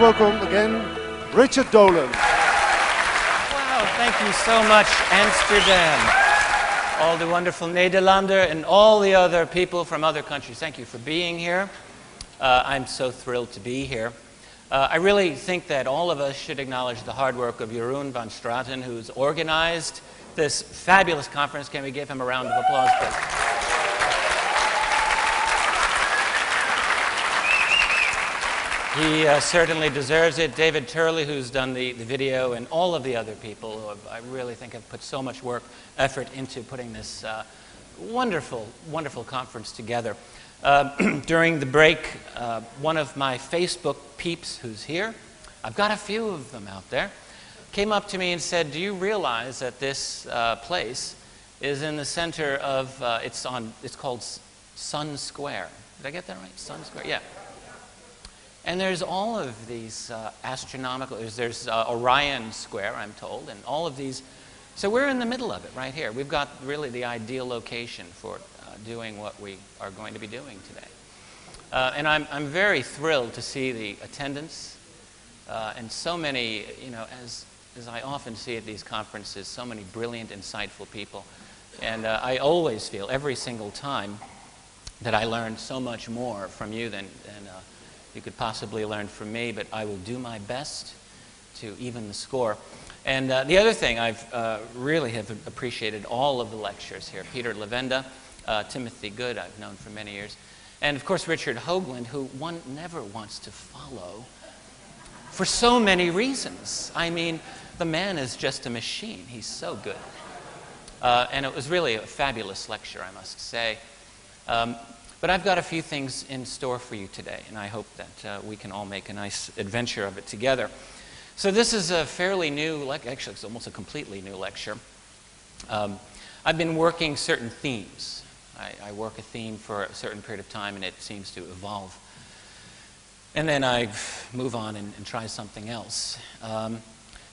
welcome again, Richard Dolan. Wow, thank you so much, Amsterdam. All the wonderful Nederlander and all the other people from other countries. Thank you for being here. I'm so thrilled to be here. I really think that all of us should acknowledge the hard work of Jeroen van Straten, who's organized this fabulous conference. Can we give him a round of applause, please? He certainly deserves it. David Turley, who's done the video, and all of the other people who I really think have put so much effort into putting this wonderful, wonderful conference together. During the break, one of my Facebook peeps who's here, I've got a few of them out there, came up to me and said, do you realize that this place is in the center of, it's called Sun Square. Did I get that right? Sun Square, yeah. And there's all of these astronomical, there's Orion Square, I'm told, and all of these. So we're in the middle of it right here. We've got really the ideal location for doing what we are going to be doing today. And I'm very thrilled to see the attendance and so many, you know, as I often see at these conferences, so many brilliant, insightful people. And I always feel, every single time, that I learn so much more from you than you could possibly learn from me, but I will do my best to even the score. And the other thing, I've really have appreciated all of the lectures here. Peter Levenda, Timothy Good, I've known for many years, and of course Richard Hoagland, who one never wants to follow for so many reasons. I mean, the man is just a machine. He's so good. And it was really a fabulous lecture, I must say. But I've got a few things in store for you today, and I hope that we can all make a nice adventure of it together. So this is a fairly new, actually it's almost a completely new lecture. I've been working certain themes. I work a theme for a certain period of time, and it seems to evolve. And then I move on and try something else.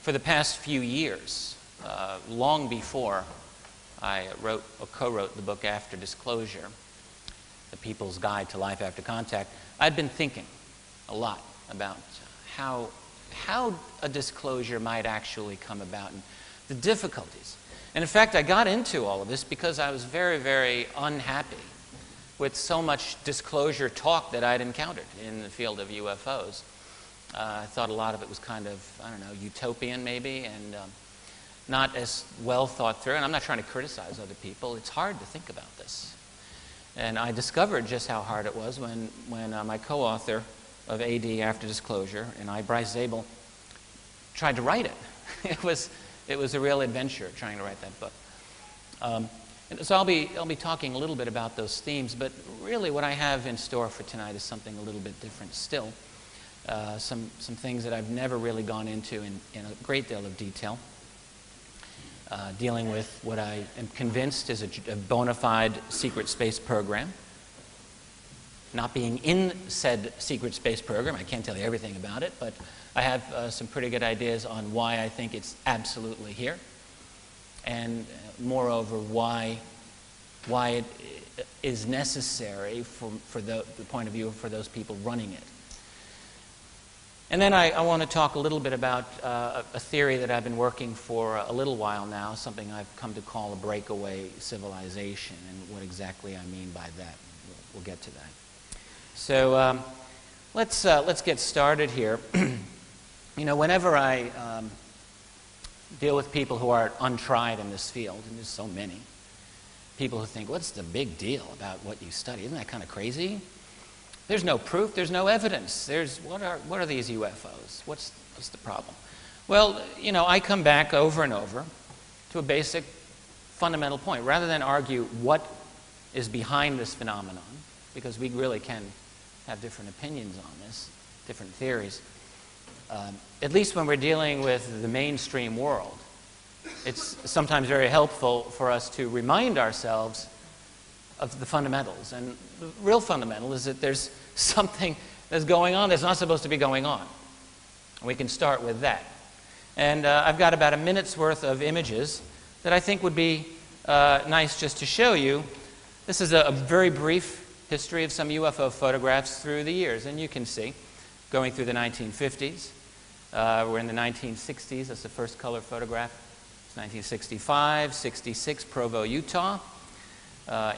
For the past few years, long before I co-wrote the book After Disclosure, The People's Guide to Life After Contact, I'd been thinking a lot about how a disclosure might actually come about and the difficulties. And in fact, I got into all of this because I was very, very unhappy with so much disclosure talk that I'd encountered in the field of UFOs. I thought a lot of it was kind of, I don't know, utopian maybe, and not as well thought through. And I'm not trying to criticize other people. It's hard to think about this. And I discovered just how hard it was when my co-author of AD After Disclosure and I, Bryce Zabel, tried to write it. It was a real adventure trying to write that book. And so I'll be talking a little bit about those themes, but really what I have in store for tonight is something a little bit different still. Some things that I've never really gone into in a great deal of detail. Dealing with what I am convinced is a bona fide secret space program. Not being in said secret space program, I can't tell you everything about it, but I have some pretty good ideas on why I think it's absolutely here, and moreover, why it is necessary for the point of view for those people running it. And then I want to talk a little bit about a theory that I've been working for a little while now, something I've come to call a breakaway civilization, and what exactly I mean by that. We'll get to that. So let's get started here. You know, whenever I deal with people who are untried in this field, and there's so many, people who think, what's the big deal about what you study? Isn't that kind of crazy? There's no proof, there's no evidence. What are these UFOs? What's the problem? Well, you know, I come back over and over to a basic fundamental point. Rather than argue what is behind this phenomenon, because we really can have different opinions on this, different theories, at least when we're dealing with the mainstream world, it's sometimes very helpful for us to remind ourselves of the fundamentals. And the real fundamental is that there's something that's going on that's not supposed to be going on. We can start with that. And I've got about a minute's worth of images that I think would be nice just to show you. This is a very brief history of some UFO photographs through the years, and you can see. going through the 1950s. We're in the 1960s. That's the first color photograph. It's 1965, 66, Provo, Utah.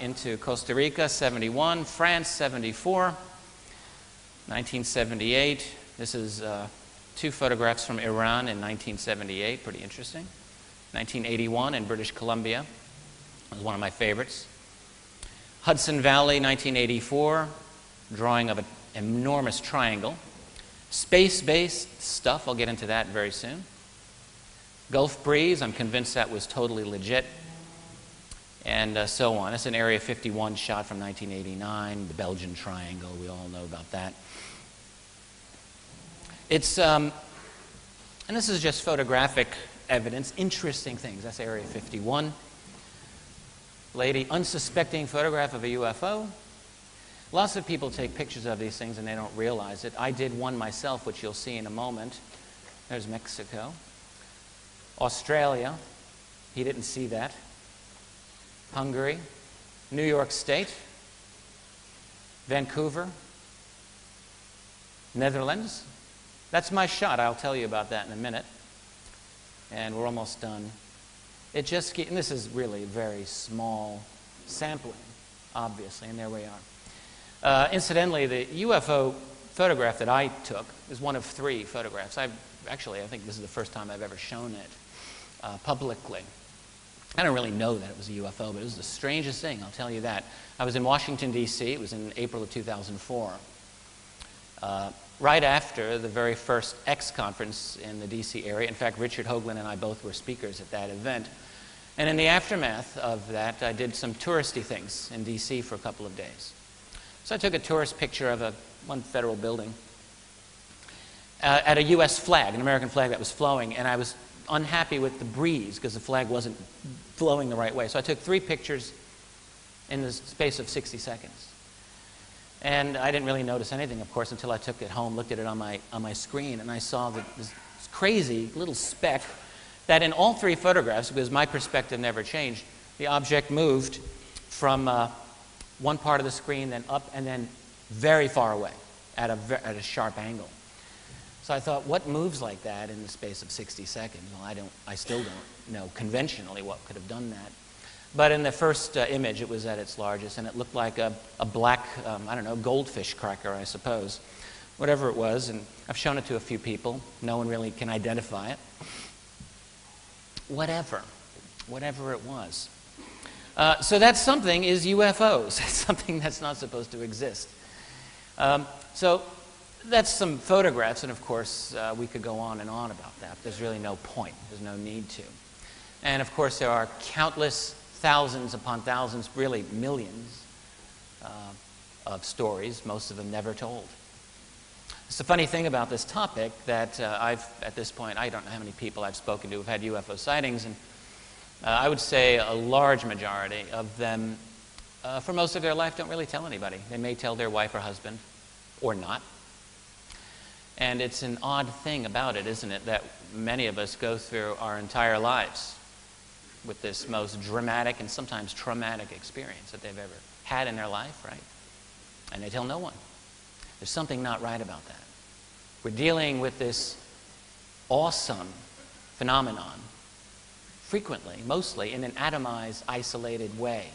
Into Costa Rica, 71, France, 74, 1978. This is two photographs from Iran in 1978, pretty interesting. 1981 in British Columbia, was one of my favorites. Hudson Valley, 1984, drawing of an enormous triangle. Space-based stuff, I'll get into that very soon. Gulf Breeze, I'm convinced that was totally legit. And so on. It's an Area 51 shot from 1989, the Belgian Triangle, we all know about that. It's, and this is just photographic evidence, interesting things. That's Area 51. Lady, unsuspecting photograph of a UFO. Lots of people take pictures of these things and they don't realize it. I did one myself, which you'll see in a moment. There's Mexico. Australia, he didn't see that. Hungary, New York State, Vancouver, Netherlands. That's my shot. I'll tell you about that in a minute. And we're almost done. It just, and this is really a very small sampling, obviously, and there we are. Incidentally, the UFO photograph that I took is one of 3 photographs. I think this is the first time I've ever shown it publicly. I don't really know that it was a UFO, but it was the strangest thing, I'll tell you that. I was in Washington, D.C. It was in April of 2004. Right after the very first X conference in the D.C. area. In fact, Richard Hoagland and I both were speakers at that event. And in the aftermath of that, I did some touristy things in D.C. for a couple of days. So I took a tourist picture of one federal building at a U.S. flag, an American flag that was flowing, and I was unhappy with the breeze because the flag wasn't flowing the right way. So I took 3 pictures in the space of 60 seconds. And I didn't really notice anything, of course, until I took it home, looked at it on my screen, and I saw that this crazy little speck that in all 3 photographs, because my perspective never changed, the object moved from one part of the screen, then up, and then very far away at a sharp angle. So I thought, what moves like that in the space of 60 seconds? Well, I still don't know conventionally what could have done that. But in the first image, it was at its largest, and it looked like a black, I don't know, goldfish cracker, I suppose. Whatever it was, and I've shown it to a few people. No one really can identify it. Whatever it was. So that something is UFOs. It's something that's not supposed to exist. So that's some photographs, and of course, we could go on and on about that. There's really no point. There's no need to. And of course, there are countless thousands upon thousands, really millions of stories, most of them never told. It's the funny thing about this topic that at this point, I don't know how many people I've spoken to who've had UFO sightings, and I would say a large majority of them, for most of their life, don't really tell anybody. They may tell their wife or husband, or not. And it's an odd thing about it, isn't it, that many of us go through our entire lives with this most dramatic and sometimes traumatic experience that they've ever had in their life, right? And they tell no one. There's something not right about that. We're dealing with this awesome phenomenon frequently, mostly in an atomized, isolated way,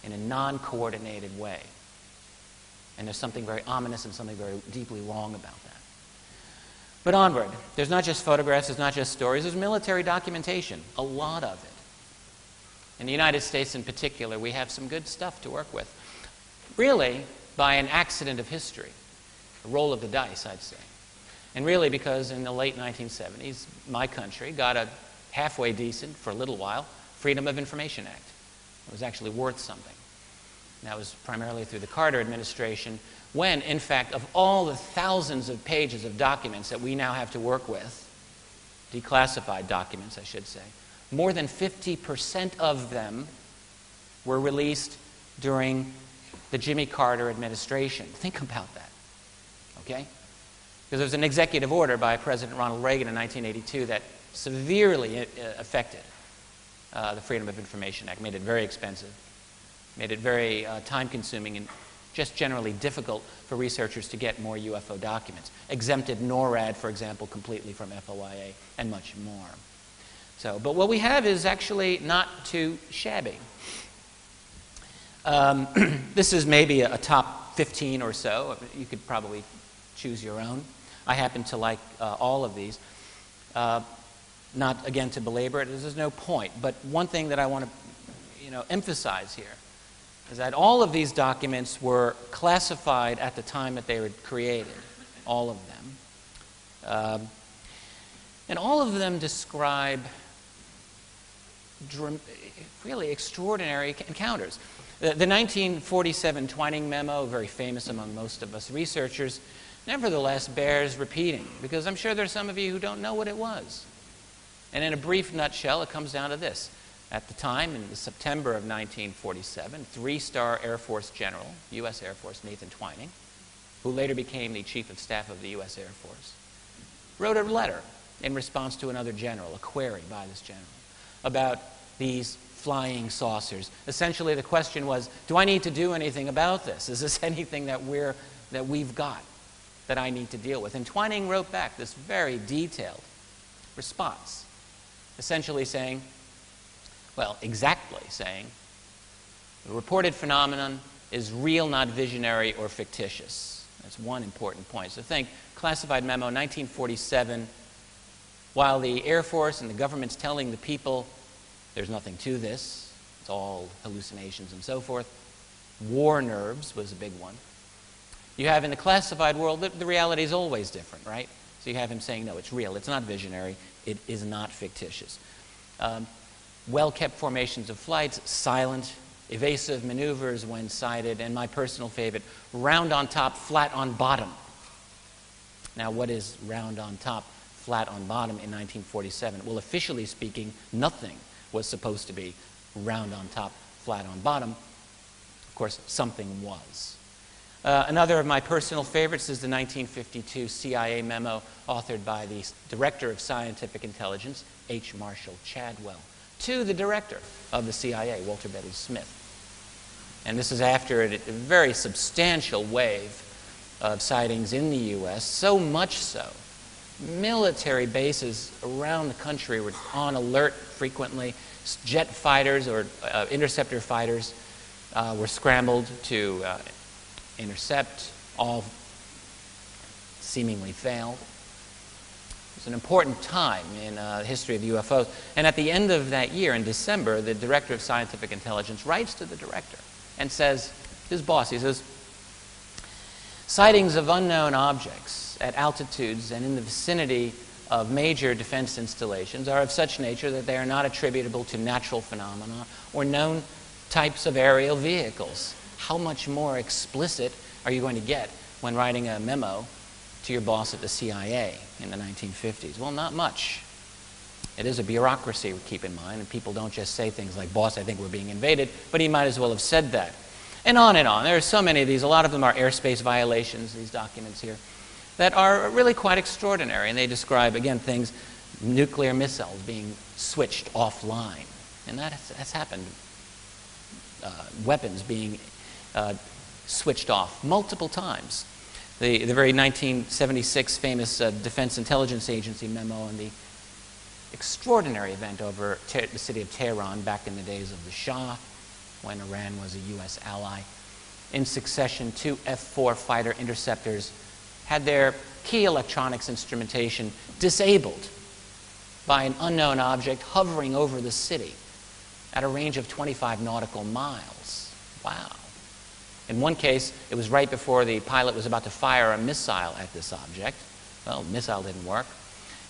in a non-coordinated way. And there's something very ominous and something very deeply wrong about that. But onward. There's not just photographs, there's not just stories, there's military documentation, a lot of it. In the United States in particular, we have some good stuff to work with. Really, by an accident of history, a roll of the dice, I'd say. And really because in the late 1970s, my country got a halfway decent, for a little while, Freedom of Information Act. It was actually worth something. And that was primarily through the Carter administration, when, in fact, of all the thousands of pages of documents that we now have to work with, declassified documents, I should say, more than 50% of them were released during the Jimmy Carter administration. Think about that, okay? Because there was an executive order by President Ronald Reagan in 1982 that severely affected the Freedom of Information Act, made it very expensive, made it very time-consuming, and just generally difficult for researchers to get more UFO documents. Exempted NORAD, for example, completely from FOIA, and much more. So, but what we have is actually not too shabby. This is maybe a top 15 or so. You could probably choose your own. I happen to like all of these. Not, again, to belabor it, there's no point. But one thing that I want to emphasize here is that all of these documents were classified at the time that they were created, all of them. And all of them describe really extraordinary encounters. The 1947 Twining memo, very famous among most of us researchers, nevertheless bears repeating, because I'm sure there's some of you who don't know what it was. And in a brief nutshell, it comes down to this. At the time, in the September of 1947, three-star Air Force General, U.S. Air Force, Nathan Twining, who later became the Chief of Staff of the U.S. Air Force, wrote a letter in response to another general, a query by this general, about these flying saucers. Essentially, the question was, do I need to do anything about this? Is this anything that we've got that I need to deal with? And Twining wrote back this very detailed response, essentially saying, well, exactly saying, the reported phenomenon is real, not visionary or fictitious. That's one important point. So think, classified memo, 1947, while the Air Force and the government's telling the people there's nothing to this, it's all hallucinations and so forth. War nerves was a big one. You have in the classified world, the reality is always different, right? So you have him saying, no, it's real, it's not visionary, it is not fictitious. Well-kept formations of flights, silent, evasive maneuvers when sighted, and my personal favorite, round on top, flat on bottom. Now, what is round on top, flat on bottom in 1947? Well, officially speaking, nothing was supposed to be round on top, flat on bottom. Of course, something was. Another of my personal favorites is the 1952 CIA memo authored by the Director of Scientific Intelligence, H. Marshall Chadwell, to the Director of the CIA, Walter Bedell Smith. And this is after a very substantial wave of sightings in the U.S., so much so, military bases around the country were on alert frequently. Jet fighters or interceptor fighters were scrambled to intercept, all seemingly failed. It was an important time in the history of UFOs. And at the end of that year, in December, the Director of Scientific Intelligence writes to the Director and says, his boss, he says, sightings of unknown objects at altitudes and in the vicinity of major defense installations are of such nature that they are not attributable to natural phenomena or known types of aerial vehicles. How much more explicit are you going to get when writing a memo to your boss at the CIA in the 1950s? Well, not much. It is a bureaucracy, keep in mind, and people don't just say things like, boss, I think we're being invaded, but he might as well have said that. And on and on. There are so many of these. A lot of them are airspace violations, these documents here, that are really quite extraordinary. And they describe, again, things, nuclear missiles being switched offline. And that's happened. Weapons being switched off multiple times. The very 1976 famous Defense Intelligence Agency memo and the extraordinary event over the city of Tehran back in the days of the Shah, when Iran was a U.S. ally. In succession, two F-4 fighter interceptors had their key electronics instrumentation disabled by an unknown object hovering over the city at a range of 25 nautical miles. Wow. In one case, it was right before the pilot was about to fire a missile at this object. Well, the missile didn't work.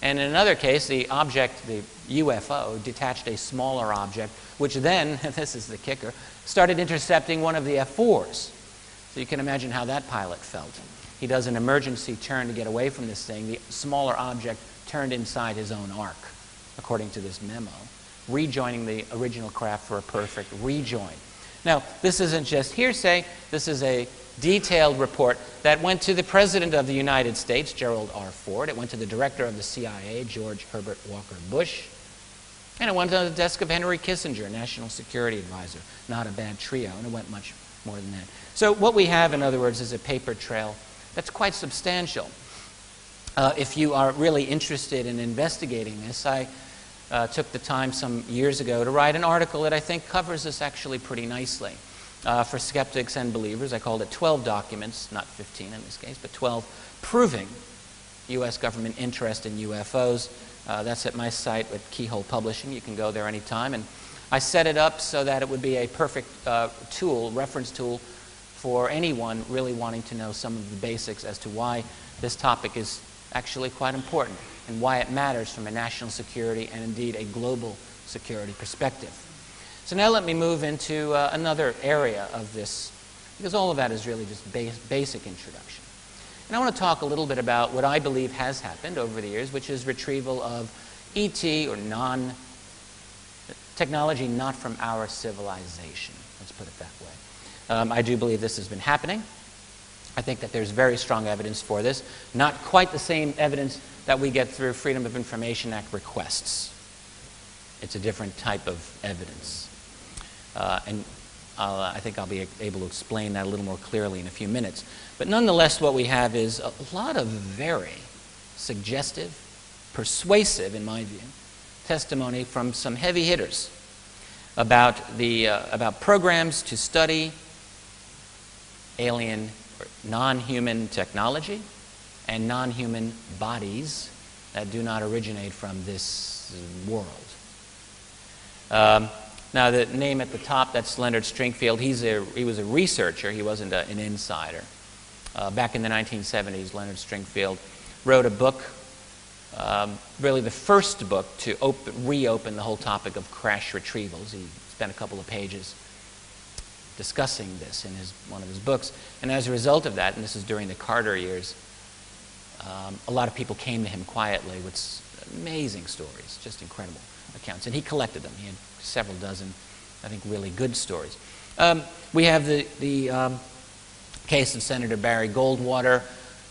And in another case, the object, the UFO, detached a smaller object, which then, this is the kicker, started intercepting one of the F-4s. So you can imagine how that pilot felt. He does an emergency turn to get away from this thing. The smaller object turned inside his own arc, according to this memo, rejoining the original craft for a perfect rejoin. Now, this isn't just hearsay. This is a detailed report that went to the President of the United States, Gerald R. Ford. It went to the Director of the CIA, George Herbert Walker Bush. And it went to the desk of Henry Kissinger, National Security Advisor. Not a bad trio, and it went much, more than that. So what we have, in other words, is a paper trail that's quite substantial. If you are really interested in investigating this, I took the time some years ago to write an article that I think covers this actually pretty nicely. For skeptics and believers, I called it 12 documents, not 15 in this case, but 12, proving U.S. government interest in UFOs. That's at my site at Keyhole Publishing. You can go there anytime. And I set it up so that it would be a perfect tool, reference tool, for anyone really wanting to know some of the basics as to why this topic is actually quite important and why it matters from a national security and indeed a global security perspective. So now let me move into another area of this, because all of that is really just basic introduction. And I want to talk a little bit about what I believe has happened over the years, which is retrieval of ET or technology not from our civilization. Let's put it that way. I do believe this has been happening. I think that there's very strong evidence for this. Not quite the same evidence that we get through Freedom of Information Act requests. It's a different type of evidence. I think I'll be able to explain that a little more clearly in a few minutes. But nonetheless, what we have is a lot of very suggestive, persuasive, in my view, testimony from some heavy hitters about programs to study alien or non-human technology and non-human bodies that do not originate from this world. Now, the name at the top, that's Leonard Stringfield. He was a researcher. He wasn't an insider. Back in the 1970s, Leonard Stringfield wrote a book, really the first book to reopen the whole topic of crash retrievals. He spent a couple of pages discussing this in one of his books. And as a result of that, and this is during the Carter years, a lot of people came to him quietly with amazing stories, just incredible accounts. And he collected them. He had several dozen, I think, really good stories. We have the case of Senator Barry Goldwater,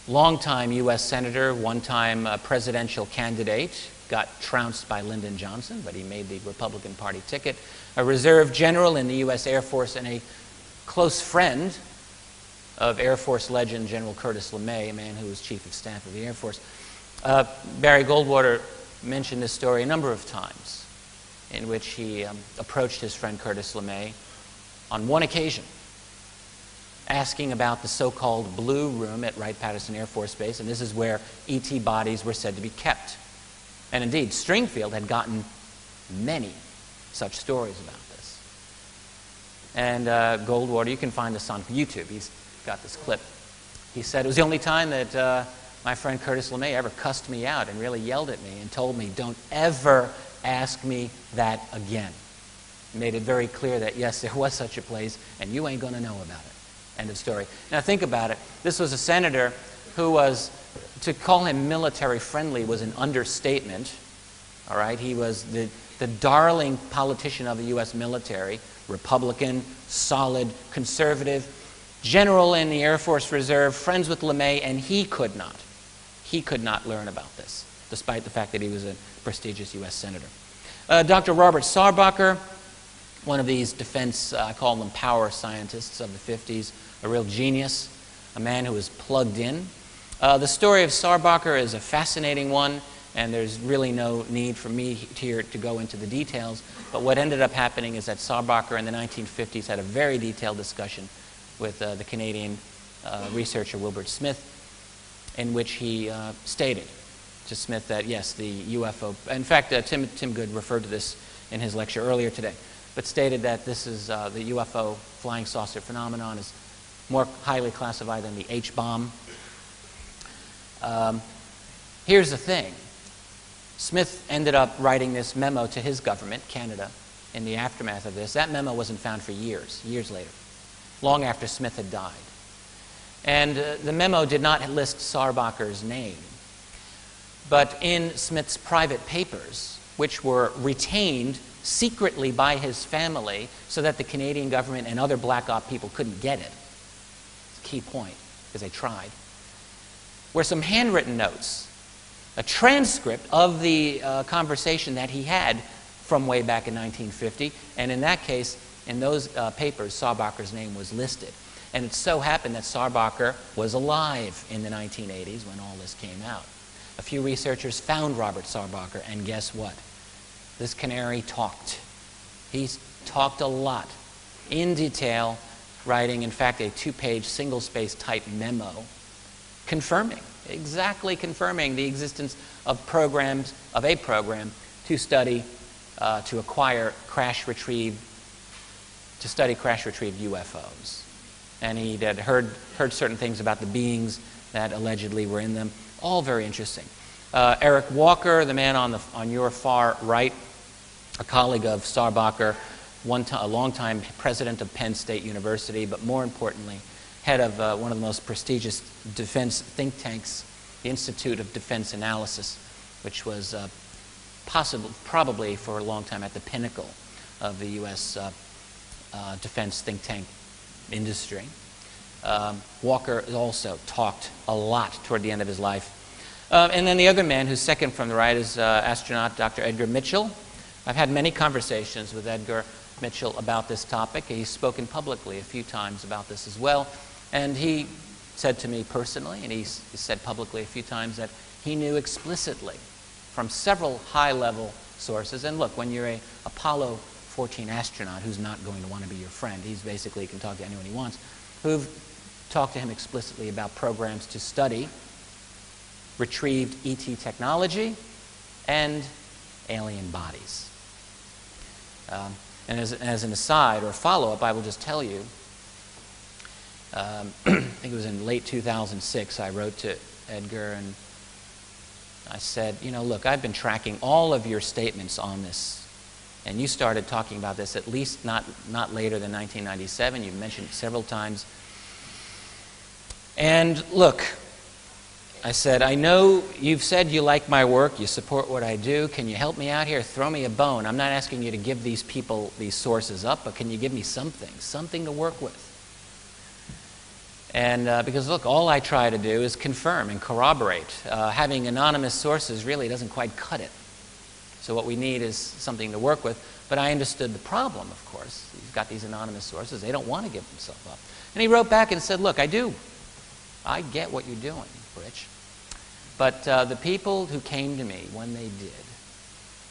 longtime U.S. Senator, one-time presidential candidate, got trounced by Lyndon Johnson, but he made the Republican Party ticket. A reserve general in the U.S. Air Force and a close friend of Air Force legend General Curtis LeMay, a man who was Chief of Staff of the Air Force. Barry Goldwater mentioned this story a number of times, in which he approached his friend Curtis LeMay on one occasion, asking about the so-called Blue Room at Wright-Patterson Air Force Base, and this is where ET bodies were said to be kept. And indeed, Stringfield had gotten many such stories about this. And Goldwater, you can find this on YouTube. He's got this clip. He said, it was the only time that my friend Curtis LeMay ever cussed me out and really yelled at me and told me, don't ever ask me that again. He made it very clear that, yes, there was such a place, and you ain't going to know about it. End of story. Now think about it. This was a senator who was, to call him military friendly was an understatement. All right? He was the darling politician of the U.S. military, Republican, solid, conservative, general in the Air Force Reserve, friends with LeMay, and he could not learn about this, despite the fact that he was a prestigious U.S. senator. Dr. Robert Sarbacher, one of these defense, I call them power scientists of the 50s, a real genius, a man who was plugged in. The story of Sarbacher is a fascinating one, and there's really no need for me here to go into the details, but what ended up happening is that Sarbacher in the 1950s had a very detailed discussion with the Canadian researcher Wilbert Smith, in which he stated to Smith that, yes, the UFO, in fact, Tim Good referred to this in his lecture earlier today, but stated that this is the UFO flying saucer phenomenon is more highly classified than the H-bomb. Here's the thing. Smith ended up writing this memo to his government, Canada, in the aftermath of this. That memo wasn't found for years later, long after Smith had died. And the memo did not list Sarbacher's name. But in Smith's private papers, which were retained secretly by his family so that the Canadian government and other black op people couldn't get it, it's a key point, because they tried, were some handwritten notes, a transcript of the conversation that he had from way back in 1950, and in that case, in those papers, Saarbacher's name was listed. And it so happened that Saarbacher was alive in the 1980s when all this came out. A few researchers found Robert Saarbacher, and guess what? This canary talked. He's talked a lot, in detail, writing, in fact, a 2-page single-space type memo confirming, exactly confirming the existence of programs, of a program to study, to acquire to study crash-retrieved UFOs. And he had heard certain things about the beings that allegedly were in them. All very interesting. Eric Walker, the man on your far right, a colleague of Saarbacher, a longtime president of Penn State University, but more importantly, head of one of the most prestigious defense think tanks, the Institute of Defense Analysis, which was probably for a long time at the pinnacle of the U.S. Defense think tank industry. Walker also talked a lot toward the end of his life. And then the other man who's second from the right is astronaut Dr. Edgar Mitchell. I've had many conversations with Edgar Mitchell about this topic. He's spoken publicly a few times about this as well. And he said to me personally, and he said publicly a few times, that he knew explicitly from several high-level sources. And look, when you're a Apollo 14 astronaut who's not going to want to be your friend, he's basically can talk to anyone he wants, who've talked to him explicitly about programs to study retrieved ET technology and alien bodies. And as an aside or follow-up, I will just tell you, I think it was in late 2006, I wrote to Edgar and I said, you know, look, I've been tracking all of your statements on this, and you started talking about this at least not later than 1997. You've mentioned it several times. And look, I said, I know you've said you like my work, you support what I do. Can you help me out here? Throw me a bone. I'm not asking you to give these people these sources up, but can you give me something to work with? And because, look, all I try to do is confirm and corroborate. Having anonymous sources really doesn't quite cut it. So what we need is something to work with. But I understood the problem, of course. He's got these anonymous sources. They don't want to give themselves up. And he wrote back and said, look, I do. I get what you're doing, Rich. But the people who came to me when they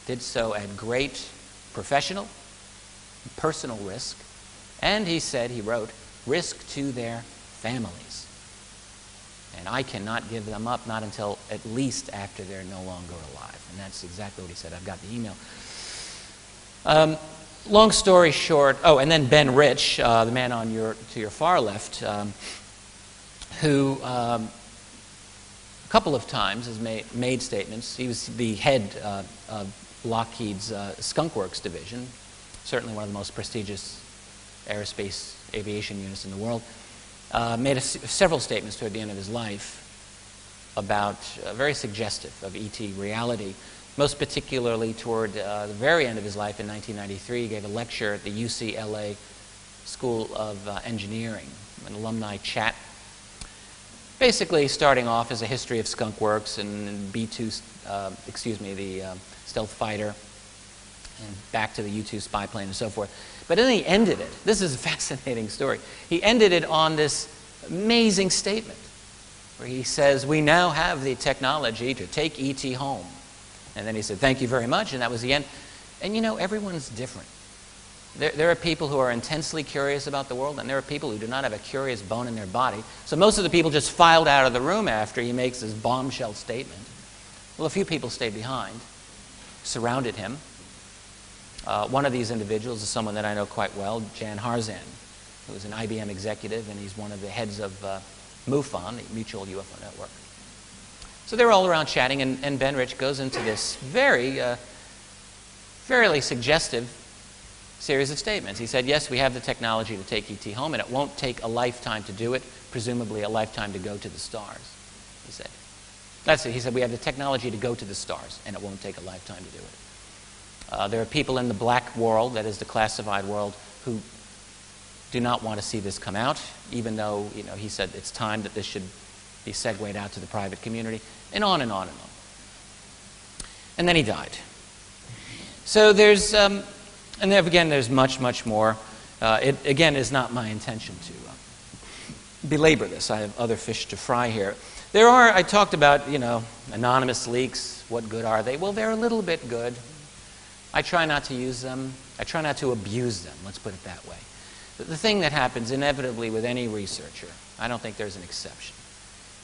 did so at great professional, personal risk, and he said, he wrote, risk to their families. And I cannot give them up, not until at least after they're no longer alive. And that's exactly what he said. I've got the email. Long story short, oh, and then Ben Rich, the man to your far left, who a couple of times has made statements. He was the head of Lockheed's Skunk Works division, certainly one of the most prestigious aerospace aviation units in the world. Made several statements toward the end of his life about, very suggestive of ET reality, most particularly toward the very end of his life in 1993. He gave a lecture at the UCLA School of Engineering, an alumni chat, basically starting off as a history of Skunk Works and the stealth fighter, and back to the U-2 spy plane and so forth. But then he ended it. This is a fascinating story. He ended it on this amazing statement where he says, we now have the technology to take ET home. And then he said, thank you very much, and that was the end. And you know, everyone's different. There are people who are intensely curious about the world, and there are people who do not have a curious bone in their body. So most of the people just filed out of the room after he makes this bombshell statement. Well, a few people stayed behind, surrounded him. One of these individuals is someone that I know quite well, Jan Harzan, who is an IBM executive, and he's one of the heads of MUFON, the Mutual UFO Network. So they're all around chatting, and Ben Rich goes into this fairly suggestive series of statements. He said, yes, we have the technology to take ET home, and it won't take a lifetime to do it, presumably a lifetime to go to the stars, he said. That's it. He said, we have the technology to go to the stars, and it won't take a lifetime to do it. There are people in the black world, that is the classified world, who do not want to see this come out, even though, you know, he said it's time that this should be segued out to the private community, and on and on and on. And then he died. So there's, and then again, there's much, much more. It, again, is not my intention to belabor this. I have other fish to fry here. There are, I talked about, anonymous leaks. What good are they? Well, they're a little bit good. I try not to use them. I try not to abuse them, let's put it that way. But the thing that happens inevitably with any researcher, I don't think there's an exception,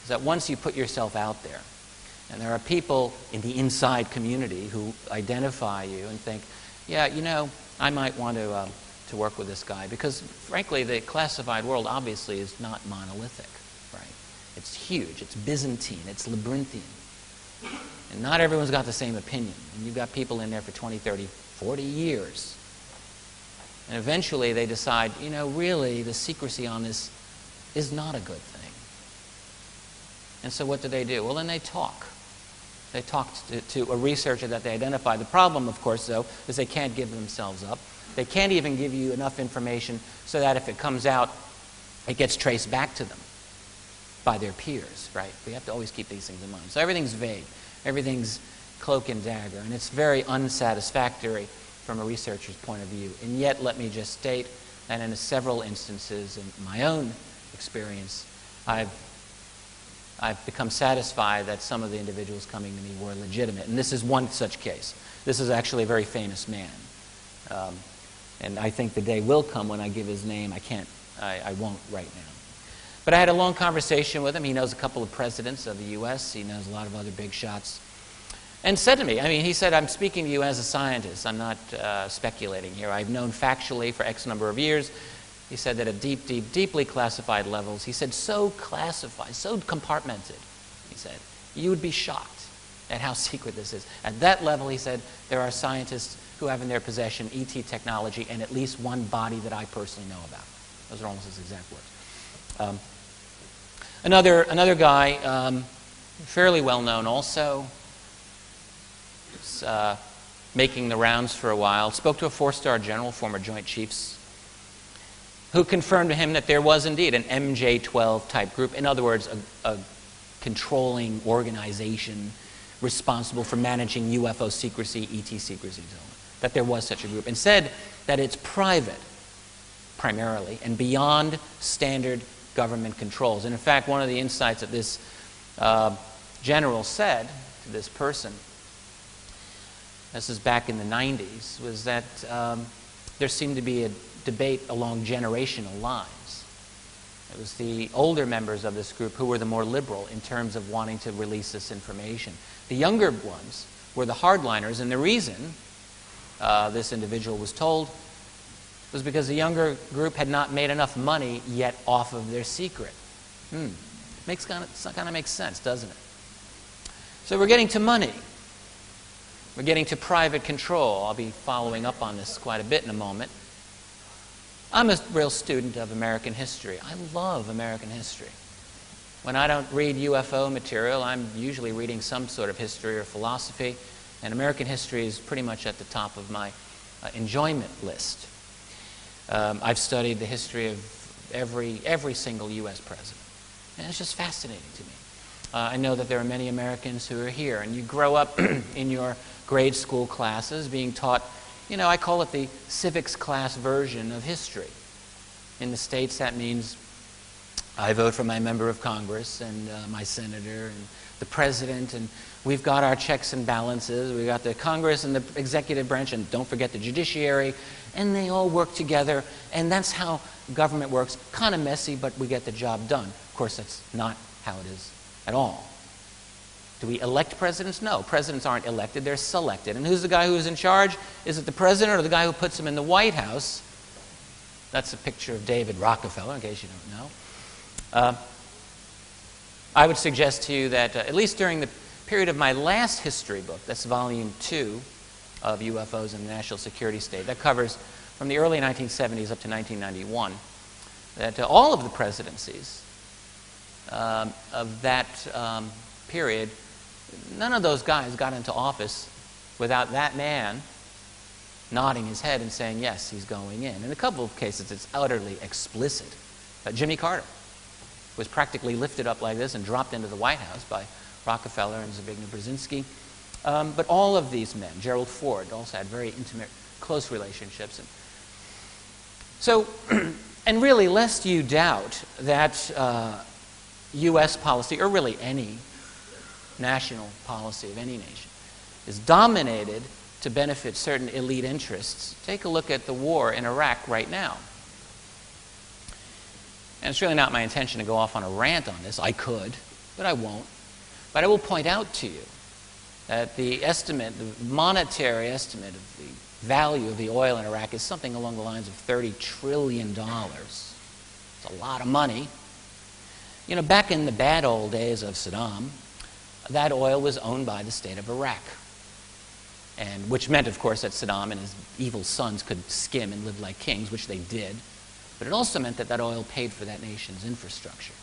is that once you put yourself out there, and there are people in the inside community who identify you and think, yeah, I might want to work with this guy, because frankly, the classified world obviously is not monolithic, right? It's huge, it's Byzantine, it's labyrinthian. And not everyone's got the same opinion. And you've got people in there for 20, 30, 40 years. And eventually they decide, really the secrecy on this is not a good thing. And so what do? Well, then they talk. They talk to a researcher that they identify. The problem, of course, though, is they can't give themselves up. They can't even give you enough information so that if it comes out, it gets traced back to them by their peers, right? We have to always keep these things in mind. So everything's vague. Everything's cloak and dagger. And it's very unsatisfactory from a researcher's point of view. And yet, let me just state that in several instances in my own experience, I've become satisfied that some of the individuals coming to me were legitimate. And this is one such case. This is actually a very famous man. And I think the day will come when I give his name. I won't right now. But I had a long conversation with him. He knows a couple of presidents of the U.S. He knows a lot of other big shots. And said to me, he said, I'm speaking to you as a scientist. I'm not speculating here. I've known factually for X number of years. He said that at deeply classified levels, he said, so classified, so compartmented, he said, you would be shocked at how secret this is. At that level, he said, there are scientists who have in their possession ET technology and at least one body that I personally know about. Those are almost his exact words. Another guy, fairly well known also, was making the rounds for a while, spoke to a 4-star general, former Joint Chiefs, who confirmed to him that there was indeed an MJ-12 type group. In other words, a controlling organization responsible for managing UFO secrecy, ET secrecy, that there was such a group, and said that it's private, primarily, and beyond standard government controls. And in fact, one of the insights that this general said to this person, this is back in the 90s, was that there seemed to be a debate along generational lines. It was the older members of this group who were the more liberal in terms of wanting to release this information. The younger ones were the hardliners, and the reason this individual was told was because the younger group had not made enough money yet off of their secret. Kind of makes sense, doesn't it? So we're getting to money. We're getting to private control. I'll be following up on this quite a bit in a moment. I'm a real student of American history. I love American history. When I don't read UFO material, I'm usually reading some sort of history or philosophy, and American history is pretty much at the top of my enjoyment list. I've studied the history of every single U.S. president, and it's just fascinating to me. I know that there are many Americans who are here, and you grow up in your grade school classes being taught, I call it the civics class version of history. In the States, that means I vote for my member of Congress and my senator and the president, and we've got our checks and balances. We've got the Congress and the executive branch, and don't forget the judiciary, and they all work together, and that's how government works. Kind of messy, but we get the job done. Of course, that's not how it is at all. Do we elect presidents? No, presidents aren't elected, they're selected. And who's the guy who's in charge? Is it the president or the guy who puts him in the White House? That's a picture of David Rockefeller, in case you don't know. I would suggest to you that at least during the period of my last history book, that's volume 2 of UFOs in the National Security State, that covers from the early 1970s up to 1991, that all of the presidencies of that period, none of those guys got into office without that man nodding his head and saying, yes, he's going in. In a couple of cases, it's utterly explicit. Jimmy Carter was practically lifted up like this and dropped into the White House by Rockefeller and Zbigniew Brzezinski. But all of these men, Gerald Ford also had very intimate, close relationships. And So, and really, lest you doubt that U.S. policy, or really any national policy of any nation, is dominated to benefit certain elite interests, take a look at the war in Iraq right now. And it's really not my intention to go off on a rant on this. I could, but I won't. But I will point out to you that the estimate, the monetary estimate of the value of the oil in Iraq is something along the lines of $30 trillion. It's a lot of money. You know, back in the bad old days of Saddam, that oil was owned by the state of Iraq. And which meant, of course, that Saddam and his evil sons could skim and live like kings, which they did. But it also meant that that oil paid for that nation's infrastructure.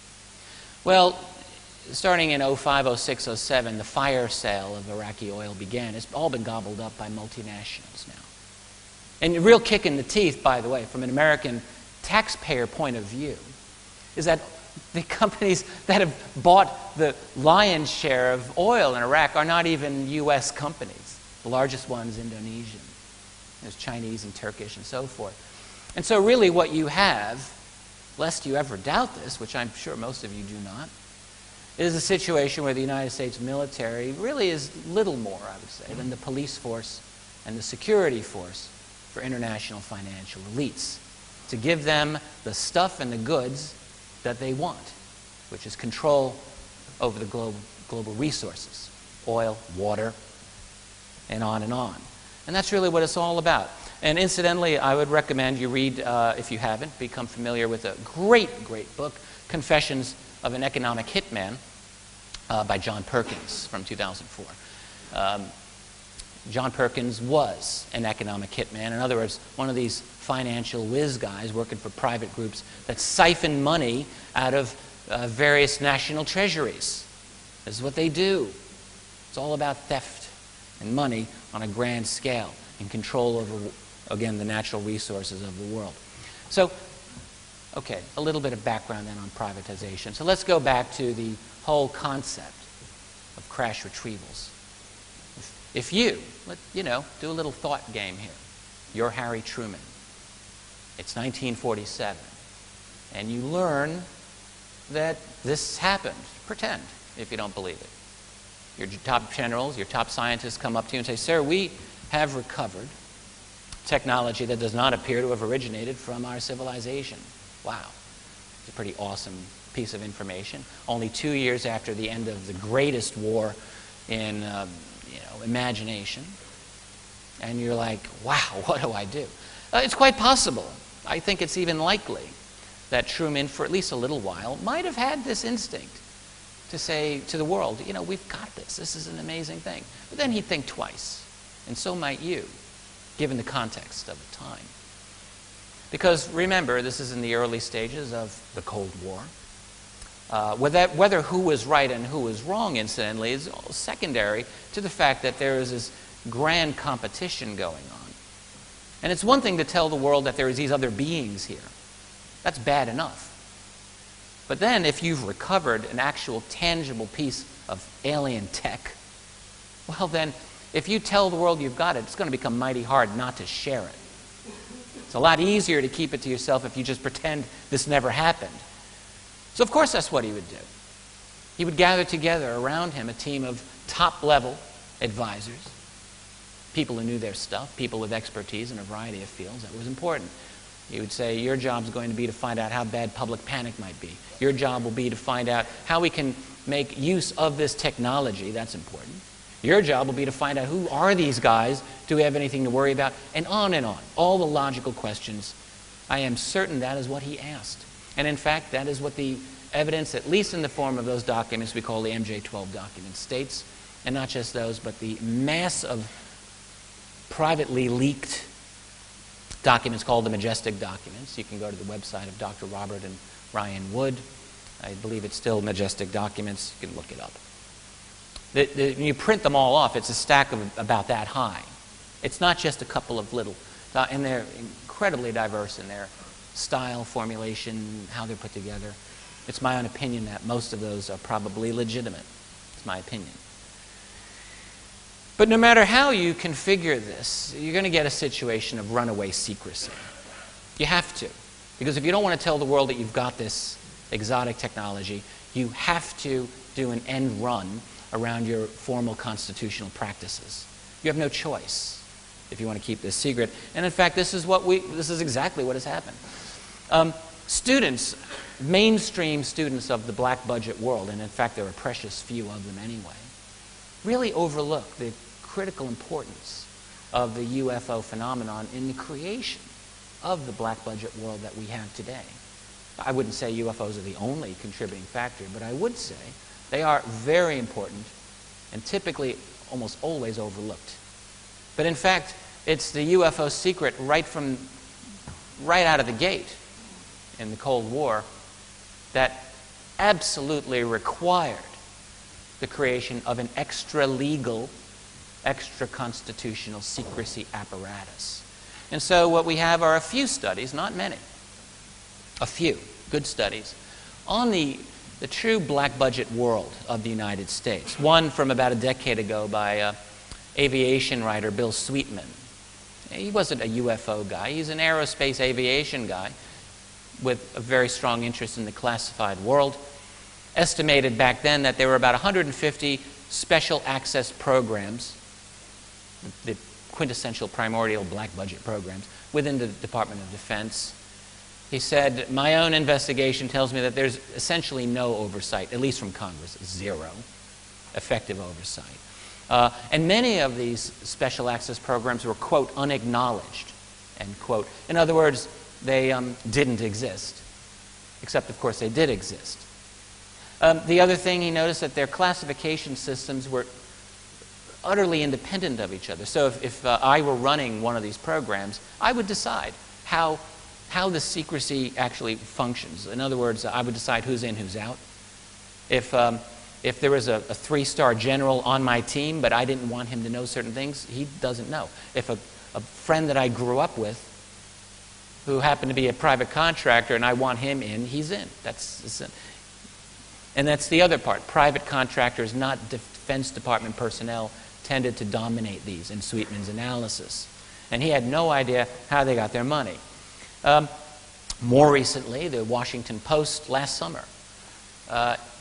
Well, starting in 05, 06, 07, the fire sale of Iraqi oil began. It's all been gobbled up by multinationals now. And a real kick in the teeth, by the way, from an American taxpayer point of view, is that the companies that have bought the lion's share of oil in Iraq are not even U.S. companies. The largest one is Indonesian. There's Chinese and Turkish and so forth. And so really what you have, lest you ever doubt this, which I'm sure most of you do not, is a situation where the United States military really is little more, I would say, than the police force and the security force for international financial elites, to give them the stuff and the goods that they want, which is control over the global resources, oil, water, and on and on. And that's really what it's all about. And incidentally, I would recommend you read, if you haven't, become familiar with a great, great book, Confessions of an Economic Hitman, by John Perkins from 2004. John Perkins was an economic hitman. In other words, one of these financial whiz guys working for private groups that siphon money out of various national treasuries. This is what they do. It's all about theft and money on a grand scale and control over, again, the natural resources of the world. So, okay, a little bit of background then on privatization. So let's go back to the whole concept of crash retrievals. If you, do a little thought game here. You're Harry Truman. It's 1947. And you learn that this happened. Pretend, if you don't believe it. Your top generals, your top scientists come up to you and say, "Sir, we have recovered technology that does not appear to have originated from our civilization." Wow. It's a pretty awesome piece of information. Only 2 years after the end of the greatest war in imagination. And you're like, wow, what do I do? It's quite possible. I think it's even likely that Truman, for at least a little while, might have had this instinct to say to the world, we've got this. This is an amazing thing. But then he'd think twice. And so might you, given the context of the time. Because remember, this is in the early stages of the Cold War. Whether who was right and who was wrong, incidentally, is secondary to the fact that there is this grand competition going on. And it's one thing to tell the world that there is these other beings here. That's bad enough. But then if you've recovered an actual tangible piece of alien tech, well then, if you tell the world you've got it, it's going to become mighty hard not to share it. It's a lot easier to keep it to yourself if you just pretend this never happened. So of course that's what he would do. He would gather together around him a team of top-level advisors, people who knew their stuff, people with expertise in a variety of fields. That was important. He would say, your job's going to be to find out how bad public panic might be. Your job will be to find out how we can make use of this technology. That's important. Your job will be to find out who are these guys, do we have anything to worry about, and on and on. All the logical questions. I am certain that is what he asked. And in fact, that is what the evidence, at least in the form of those documents we call the MJ-12 documents, states. And not just those, but the mass of privately leaked documents called the Majestic documents. You can go to the website of Dr. Robert and Ryan Wood. I believe it's still Majestic documents. You can look it up. When you print them all off, it's a stack of about that high. It's not just a couple of little, and they're incredibly diverse in their style, formulation, how they're put together. It's my own opinion that most of those are probably legitimate. It's my opinion. But no matter how you configure this, you're going to get a situation of runaway secrecy. You have to. Because if you don't want to tell the world that you've got this exotic technology, you have to do an end run around your formal constitutional practices. You have no choice if you want to keep this secret. And in fact, this is exactly what has happened. Students, mainstream students of the black budget world, and in fact there are a precious few of them anyway, really overlook the critical importance of the UFO phenomenon in the creation of the black budget world that we have today. I wouldn't say UFOs are the only contributing factor, but I would say they are very important and typically almost always overlooked. But in fact, it's the UFO secret right out of the gate in the Cold War that absolutely required the creation of an extra-legal, extra-constitutional secrecy apparatus. And so what we have are a few studies, not many, a few good studies, on the true black budget world of the United States. One from about a decade ago by aviation writer Bill Sweetman. He wasn't a UFO guy. He's an aerospace aviation guy with a very strong interest in the classified world. Estimated back then that there were about 150 special access programs, the quintessential primordial black budget programs, within the Department of Defense. He said, my own investigation tells me that there's essentially no oversight, at least from Congress, zero effective oversight. And many of these special access programs were, quote, unacknowledged, end quote. In other words, they didn't exist, except, of course, they did exist. The other thing, he noticed that their classification systems were utterly independent of each other. So if I were running one of these programs, I would decide how the secrecy actually functions. In other words, I would decide who's in, who's out. If there was a three-star general on my team, but I didn't want him to know certain things, he doesn't know. If a friend that I grew up with, who happened to be a private contractor, and I want him in, he's in. And that's the other part. Private contractors, not Defense Department personnel, tended to dominate these in Sweetman's analysis. And he had no idea how they got their money. More recently, the Washington Post last summer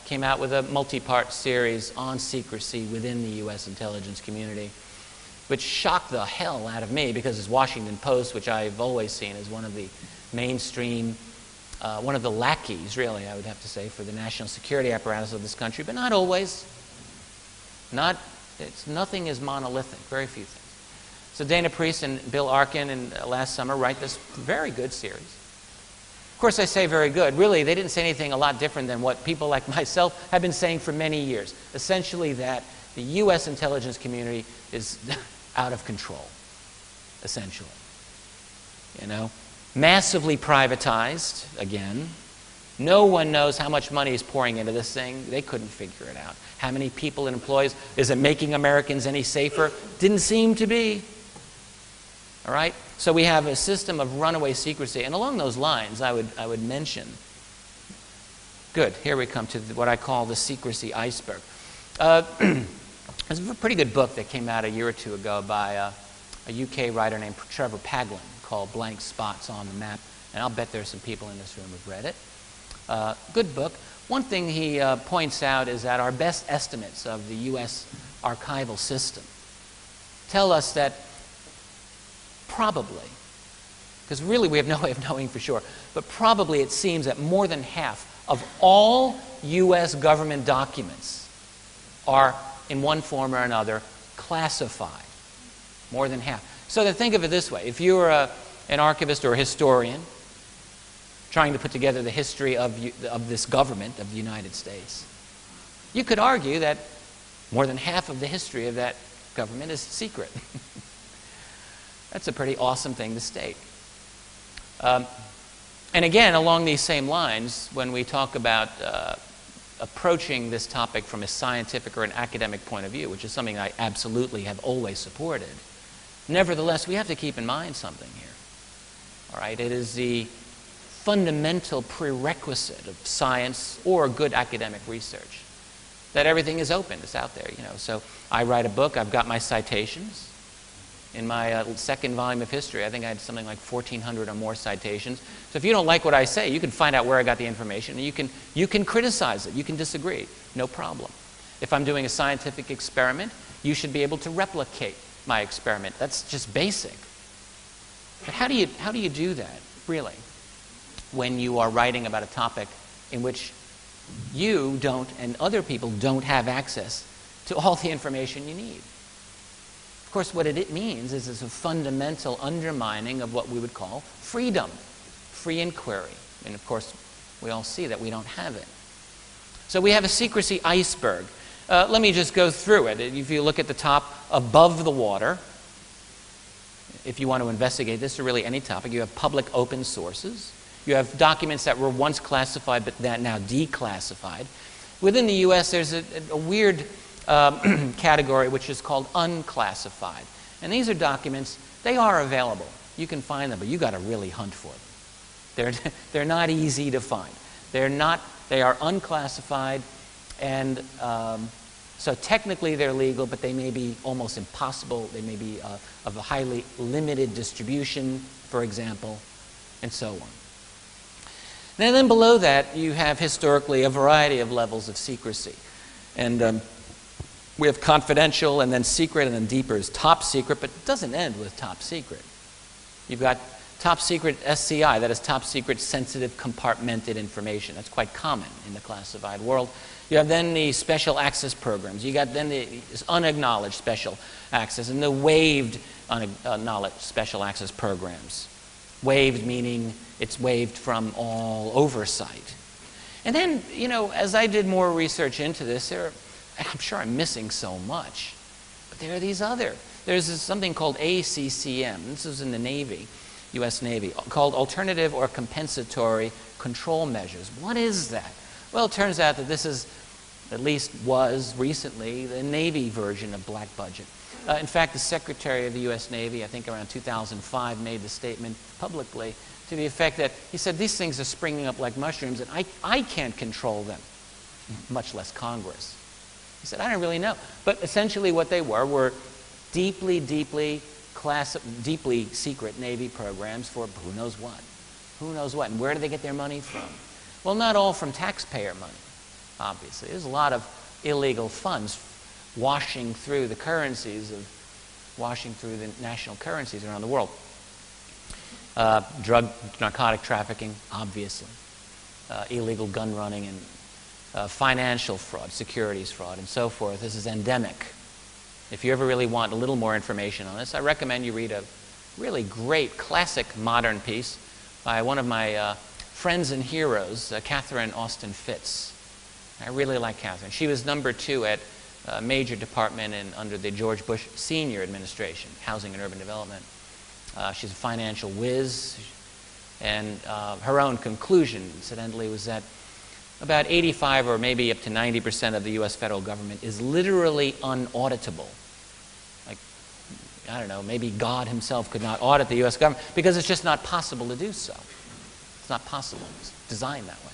came out with a multi-part series on secrecy within the U.S. intelligence community, which shocked the hell out of me because it's Washington Post, which I've always seen as one of the mainstream, one of the lackeys, really, I would have to say, for the national security apparatus of this country, but not always. Nothing is monolithic, very few things. So Dana Priest and Bill Arkin last summer write this very good series. Of course, I say very good. Really, they didn't say anything a lot different than what people like myself have been saying for many years. Essentially that the U.S. intelligence community is out of control, essentially. You know, massively privatized, again. No one knows how much money is pouring into this thing. They couldn't figure it out. How many people it employs? Is it making Americans any safer? Didn't seem to be. All right? So we have a system of runaway secrecy. And along those lines, I would mention, good, here we come to what I call the secrecy iceberg. There's a pretty good book that came out a year or two ago by a UK writer named Trevor Paglen called Blank Spots on the Map. And I'll bet there's some people in this room who've read it. Good book. One thing he points out is that our best estimates of the U.S. archival system tell us that probably, because really we have no way of knowing for sure, but probably it seems that more than half of all U.S. government documents are, in one form or another, classified. More than half. So to think of it this way, if you're an archivist or a historian trying to put together the history of this government of the United States, you could argue that more than half of the history of that government is secret. That's a pretty awesome thing to state. And again, along these same lines, when we talk about approaching this topic from a scientific or an academic point of view, which is something I absolutely have always supported, nevertheless, we have to keep in mind something here. All right? It is the fundamental prerequisite of science or good academic research that everything is open, it's out there, you know. So I write a book, I've got my citations, In my second volume of history, I think I had something like 1,400 or more citations. So if you don't like what I say, you can find out where I got the information, and you can criticize it. You can disagree. No problem. If I'm doing a scientific experiment, you should be able to replicate my experiment. That's just basic. But how do you do that, really, when you are writing about a topic in which you don't and other people don't have access to all the information you need? Of course, what it means is a fundamental undermining of what we would call freedom, free inquiry. And of course, we all see that we don't have it. So we have a secrecy iceberg. Let me just go through it. If you look at the top above the water, if you want to investigate this or really any topic, you have public open sources. You have documents that were once classified but that now declassified. Within the U.S., there's a weird category which is called unclassified. And these are documents, they are available. You can find them, but you've got to really hunt for them. They're not easy to find. They are unclassified, and so technically they're legal, but they may be almost impossible. They may be of a highly limited distribution, for example, and so on. And then below that, you have historically a variety of levels of secrecy. And we have confidential, and then secret, and then deeper is top secret, but it doesn't end with top secret. You've got top secret SCI, that is top secret sensitive compartmented information. That's quite common in the classified world. You have then the special access programs. You got then the unacknowledged special access and the waived unacknowledged special access programs. Waived meaning it's waived from all oversight. And then, as I did more research into this, I'm sure I'm missing so much, but there are these there's something called ACCM. This is in the Navy, U.S. Navy, called Alternative or Compensatory Control Measures. What is that? Well, it turns out that this is, at least was recently, the Navy version of black budget. In fact, the Secretary of the U.S. Navy, I think around 2005, made the statement publicly to the effect that he said, these things are springing up like mushrooms, and I can't control them, much less Congress. He said, I don't really know. But essentially what they were deeply, deeply secret Navy programs for who knows what. Who knows what? And where do they get their money from? Well, not all from taxpayer money, obviously. There's a lot of illegal funds washing through the national currencies around the world. Narcotic trafficking, obviously. Illegal gun running and financial fraud, securities fraud, and so forth. This is endemic. If you ever really want a little more information on this, I recommend you read a really great classic modern piece by one of my friends and heroes, Catherine Austin Fitts. I really like Catherine. She was #2 at a major department under the George Bush Senior administration, Housing and Urban Development. She's a financial whiz, and her own conclusion, incidentally, was that about 85 or maybe up to 90% of the U.S. federal government is literally unauditable. Like, I don't know, maybe God himself could not audit the U.S. government because it's just not possible to do so. It's not possible. It's designed that way.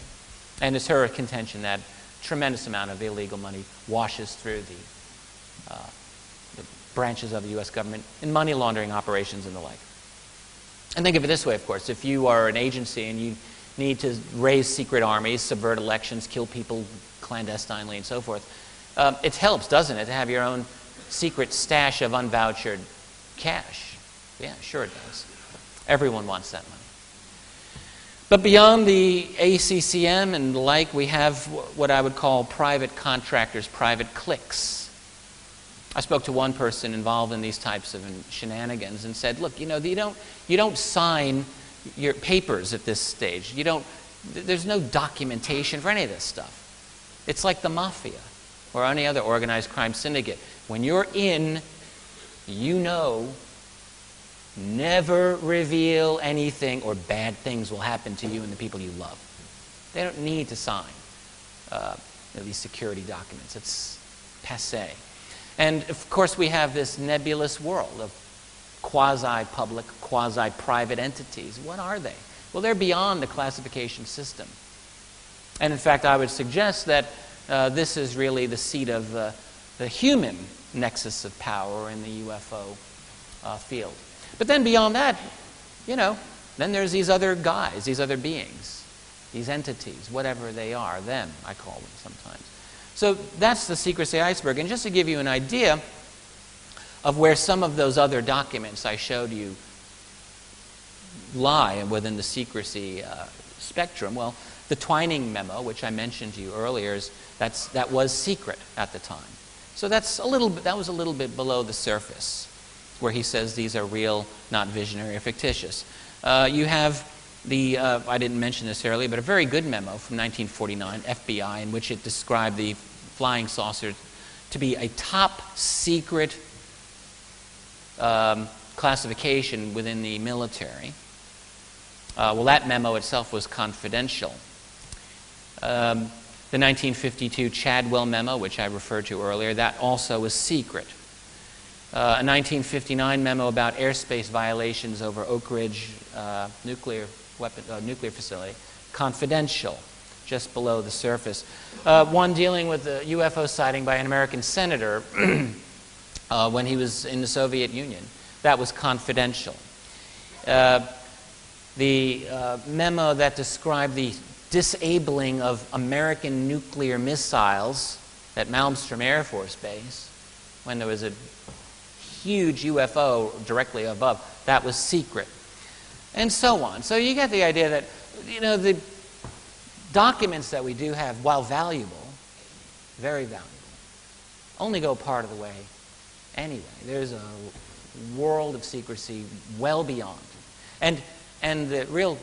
And it's her contention that a tremendous amount of illegal money washes through the branches of the U.S. government in money laundering operations and the like. And think of it this way, of course. If you are an agency and you need to raise secret armies, subvert elections, kill people clandestinely, and so forth, it helps, doesn't it, to have your own secret stash of unvouchered cash? Yeah, sure it does. Everyone wants that money. But beyond the ACCM and the like, we have what I would call private contractors, private cliques. I spoke to one person involved in these types of shenanigans and said, look, you don't sign your papers at this stage. There's no documentation for any of this stuff. It's like the mafia or any other organized crime syndicate. When you're in, never reveal anything or bad things will happen to you and the people you love. They don't need to sign these security documents. It's passé. And of course we have this nebulous world of quasi-public, quasi-private entities. What are they? Well, they're beyond the classification system. And in fact, I would suggest that this is really the seat of the human nexus of power in the UFO field. But then beyond that, you know, then there's these other guys, these other beings, these entities, whatever they are, them, I call them sometimes. So that's the secrecy iceberg. And just to give you an idea of where some of those other documents I showed you lie within the secrecy spectrum, well, the Twining memo, which I mentioned to you earlier, that was secret at the time. So that was a little bit below the surface, where he says these are real, not visionary or fictitious. You have the, I didn't mention this earlier, but a very good memo from 1949, FBI, in which it described the flying saucer to be a top secret classification within the military. Well, that memo itself was confidential. The 1952 Chadwell memo, which I referred to earlier, that also was secret. A 1959 memo about airspace violations over Oak Ridge nuclear facility, confidential, just below the surface. One dealing with the UFO sighting by an American senator when he was in the Soviet Union, that was confidential. The memo that described the disabling of American nuclear missiles at Malmstrom Air Force Base, when there was a huge UFO directly above, that was secret, and so on. So you get the idea that, you know, the documents that we do have, while valuable, very valuable, only go part of the way anyway. There's a world of secrecy well beyond. And the real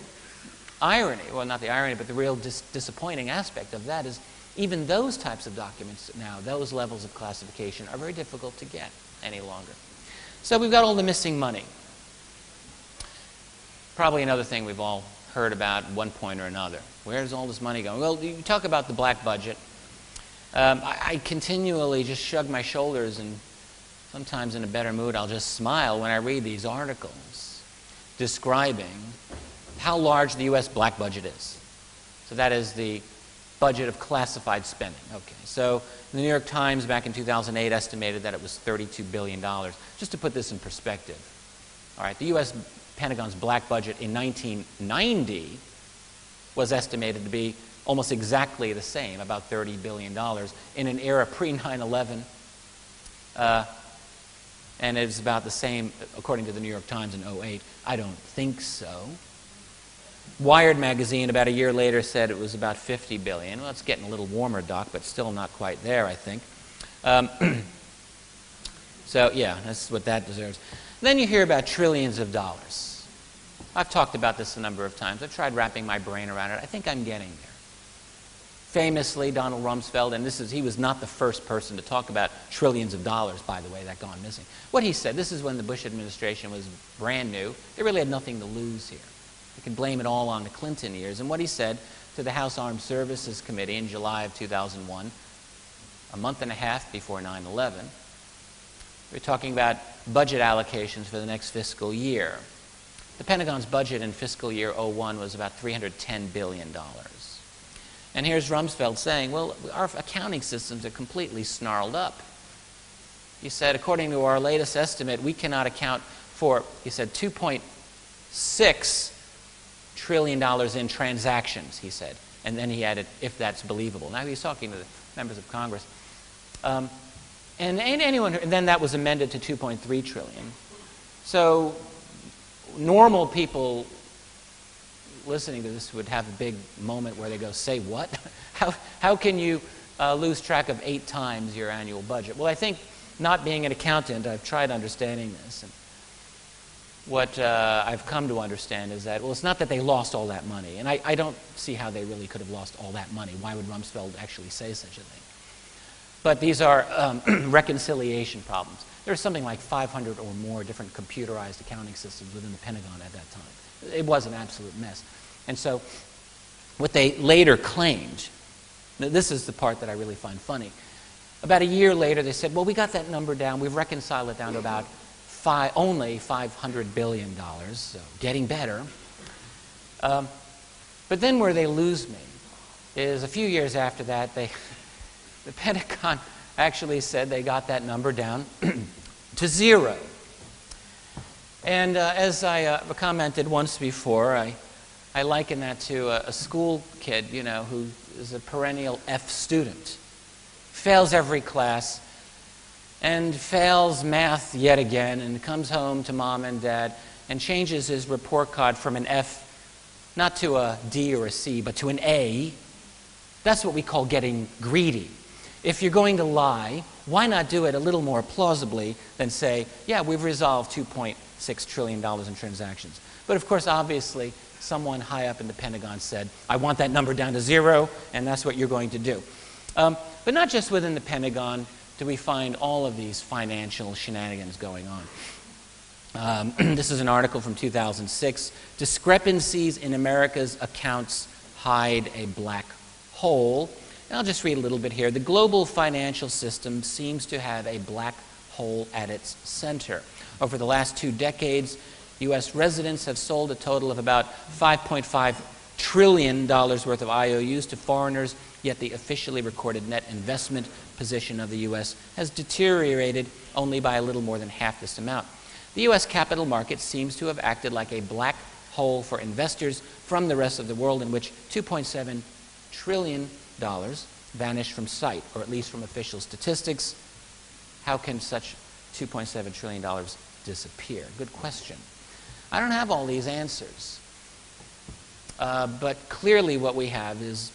irony, well, not the irony, but the real disappointing aspect of that is even those types of documents now, those levels of classification, are very difficult to get any longer. So we've got all the missing money. Probably another thing we've all heard about at one point or another. Where's all this money going? Well, you talk about the black budget. I continually just shrug my shoulders, and sometimes in a better mood I'll just smile when I read these articles describing how large the U.S. black budget is. So that is the budget of classified spending. Okay, so the New York Times back in 2008 estimated that it was $32 billion. Just to put this in perspective, all right, the U.S. Pentagon's black budget in 1990 was estimated to be almost exactly the same, about $30 billion, in an era pre-9/11, and it's about the same, according to the New York Times, in 2008. I don't think so. Wired magazine about a year later said it was about $50 billion. Well, it's getting a little warmer, Doc, but still not quite there, I think. So, yeah, that's what that deserves. Then you hear about trillions of dollars. I've talked about this a number of times. I've tried wrapping my brain around it. I think I'm getting there. Famously, Donald Rumsfeld, and he was not the first person to talk about trillions of dollars, by the way, that gone missing. What he said, this is when the Bush administration was brand new. They really had nothing to lose here. You can blame it all on the Clinton years. And what he said to the House Armed Services Committee in July of 2001, a month and a half before 9/11, we're talking about budget allocations for the next fiscal year. The Pentagon's budget in fiscal year 01 was about $310 billion. And here's Rumsfeld saying, well, our accounting systems are completely snarled up. He said, according to our latest estimate, we cannot account for, he said, $2.6 trillion in transactions, he said. And then he added, if that's believable. Now he's talking to the members of Congress. And then that was amended to $2.3 trillion. So normal people listening to this would have a big moment where they go, say what? How can you lose track of 8 times your annual budget? Well, I think, not being an accountant, I've tried understanding this. And what I've come to understand is that, well, it's not that they lost all that money. And I don't see how they really could have lost all that money. Why would Rumsfeld actually say such a thing? But these are reconciliation problems. There's something like 500 or more different computerized accounting systems within the Pentagon at that time. It was an absolute mess. And so what they later claimed, this is the part that I really find funny. About a year later, they said, well, we got that number down. We've reconciled it down to about only $500 billion, so getting better. But then where they lose me is a few years after that, the Pentagon actually said they got that number down to 0. And as I commented once before, I liken that to a school kid, you know, who is a perennial F student, fails every class, and fails math yet again, and comes home to mom and dad and changes his report card from an F, not to a D or a C, but to an A. That's what we call getting greedy. If you're going to lie, why not do it a little more plausibly than say, yeah, we've resolved $2.6 trillion in transactions. But of course, obviously, someone high up in the Pentagon said, I want that number down to 0, and that's what you're going to do. But not just within the Pentagon do we find all of these financial shenanigans going on. This is an article from 2006. Discrepancies in America's accounts hide a black hole. And I'll just read a little bit here. The global financial system seems to have a black hole at its center. Over the last 2 decades, U.S. residents have sold a total of about $5.5 trillion worth of IOUs to foreigners, yet the officially recorded net investment position of the U.S. has deteriorated only by a little more than half this amount. The U.S. capital market seems to have acted like a black hole for investors from the rest of the world, in which $2.7 trillion vanished from sight, or at least from official statistics. How can such $2.7 trillion disappear? Good question. I don't have all these answers. But clearly what we have is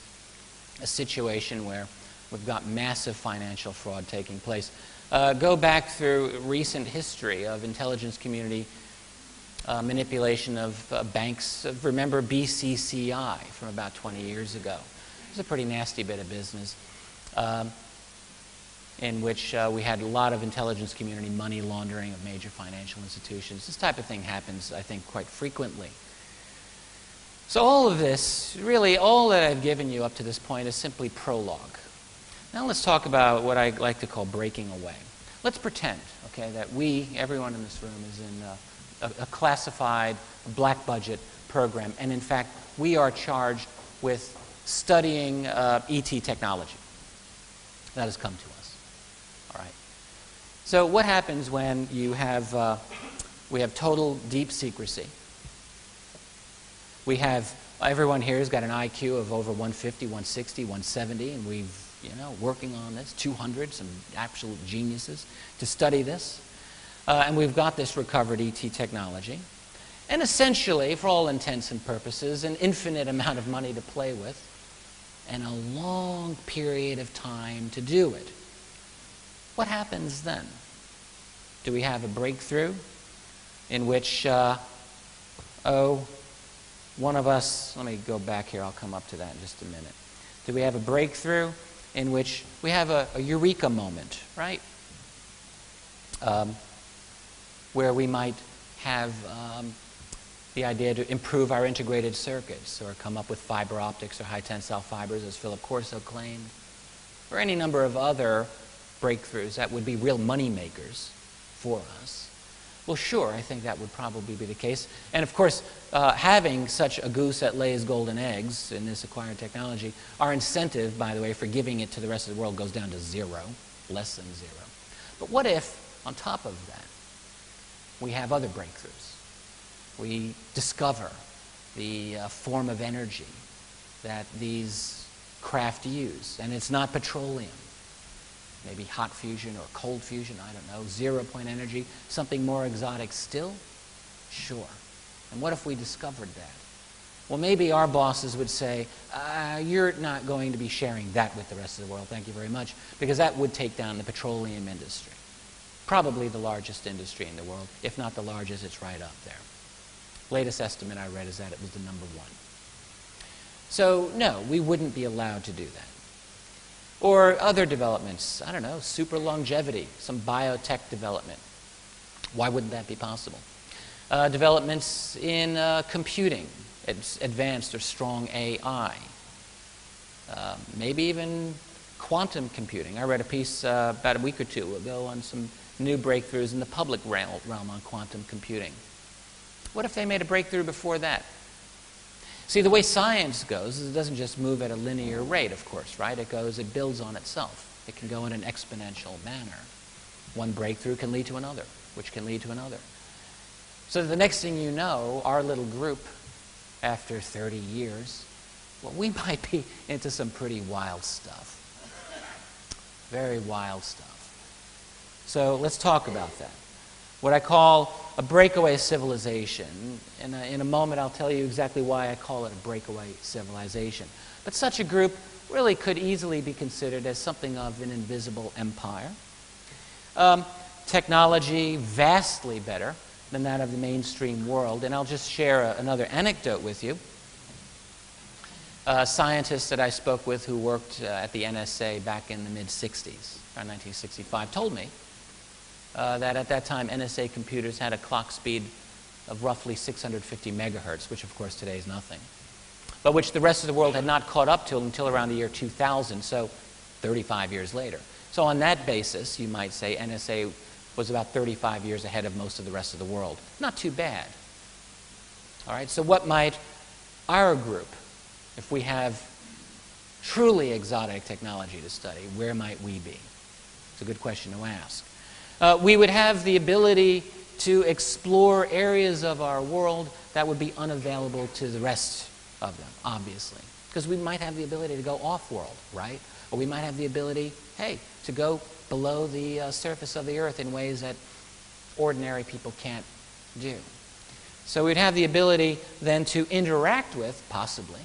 a situation where we've got massive financial fraud taking place. Go back through recent history of intelligence community manipulation of banks. Remember BCCI from about 20 years ago. It was a pretty nasty bit of business in which we had a lot of intelligence community money laundering of major financial institutions. This type of thing happens, I think, quite frequently. So all of this, really all that I've given you up to this point is simply prologue. Now let's talk about what I like to call breaking away. Let's pretend, okay, that we, everyone in this room, is in a classified black budget program, and in fact we are charged with studying ET technology. That has come to us. All right. So what happens when you have, we have total deep secrecy? We have, everyone here has got an IQ of over 150, 160, 170, and we've, working on this, 200, some absolute geniuses to study this. And we've got this recovered ET technology. And essentially, for all intents and purposes, an infinite amount of money to play with and a long period of time to do it. What happens then? Do we have a breakthrough in which, one of us, let me go back here, I'll come up to that in just a minute. Do we have a breakthrough in which we have a eureka moment, right? Where we might have the idea to improve our integrated circuits or come up with fiber optics or high tensile fibers, as Philip Corso claimed, or any number of other breakthroughs that would be real money makers for us. Well, sure, I think that would probably be the case. And of course, having such a goose that lays golden eggs in this acquired technology, our incentive, by the way, for giving it to the rest of the world goes down to 0, less than 0. But what if, on top of that, we have other breakthroughs? We discover the form of energy that these craft use, and it's not petroleum. Maybe hot fusion or cold fusion, I don't know, 0-point energy, something more exotic still? Sure. And what if we discovered that? Well, maybe our bosses would say, you're not going to be sharing that with the rest of the world, thank you very much, because that would take down the petroleum industry. Probably the largest industry in the world. If not the largest, it's right up there. Latest estimate I read is that it was the #1. So, no, we wouldn't be allowed to do that. Or other developments, I don't know, super longevity, some biotech development. Why wouldn't that be possible? Developments in computing, advanced or strong AI. Maybe even quantum computing. I read a piece about a week or 2 ago on some new breakthroughs in the public realm on quantum computing. What if they made a breakthrough before that? See, the way science goes is it doesn't just move at a linear rate, of course, right? It builds on itself. It can go in an exponential manner. One breakthrough can lead to another, which can lead to another. So the next thing you know, our little group, after 30 years, well, we might be into some pretty wild stuff. Very wild stuff. So let's talk about that. What I call a breakaway civilization. In a moment, I'll tell you exactly why I call it a breakaway civilization. But such a group really could easily be considered as something of an invisible empire. Technology vastly better than that of the mainstream world. And I'll just share another anecdote with you. A scientist that I spoke with who worked at the NSA back in the mid-60s, around 1965, told me that at that time NSA computers had a clock speed of roughly 650 megahertz, which of course today is nothing, but which the rest of the world had not caught up to until around the year 2000, so 35 years later. So on that basis, you might say NSA was about 35 years ahead of most of the rest of the world. Not too bad. All right, so what might our group, if we have truly exotic technology to study, where might we be? It's a good question to ask. We would have the ability to explore areas of our world that would be unavailable to the rest of them, obviously. Because we might have the ability to go off-world, right? Or we might have the ability, hey, to go below the surface of the Earth in ways that ordinary people can't do. So we'd have the ability then to interact with, possibly,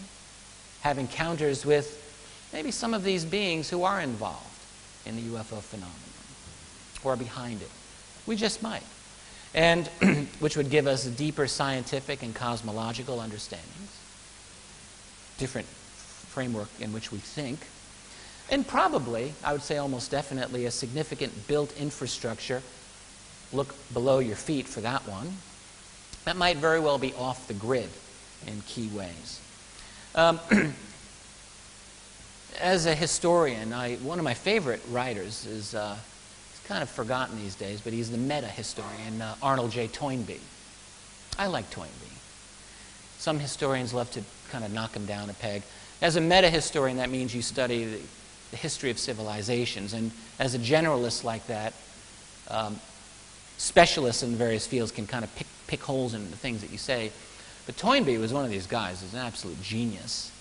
have encounters with maybe some of these beings who are involved in the UFO phenomenon or behind it. We just might. And which would give us deeper scientific and cosmological understandings, different framework in which we think, and probably, I would say almost definitely, a significant built infrastructure, look below your feet for that one, that might very well be off the grid in key ways. As a historian, one of my favorite writers is, he's kind of forgotten these days, but he's the meta-historian, Arnold J. Toynbee. I like Toynbee. Some historians love to kind of knock him down a peg. As a meta-historian, that means you study the history of civilizations, and as a generalist like that, specialists in various fields can kind of pick holes in the things that you say. But Toynbee was one of these guys who's an absolute genius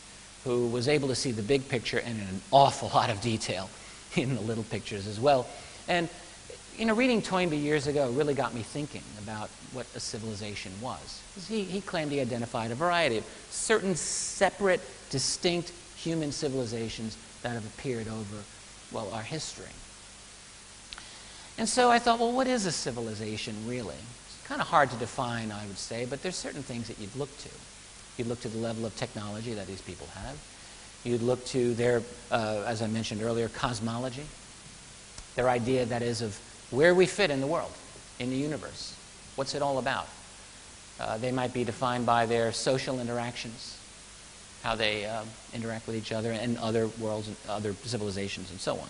who was able to see the big picture and in an awful lot of detail in the little pictures as well. And, you know, reading Toynbee years ago really got me thinking about what a civilization was. He claimed he identified a variety of certain separate, distinct human civilizations that have appeared over, well, our history. And so I thought, well, what is a civilization really? It's kind of hard to define, I would say, but there's certain things that you'd look to. You'd look to the level of technology that these people have. You'd look to their, as I mentioned earlier, cosmology. Their idea, that is, of where we fit in the world, in the universe. What's it all about? They might be defined by their social interactions, how they interact with each other and other worlds and other civilizations and so on.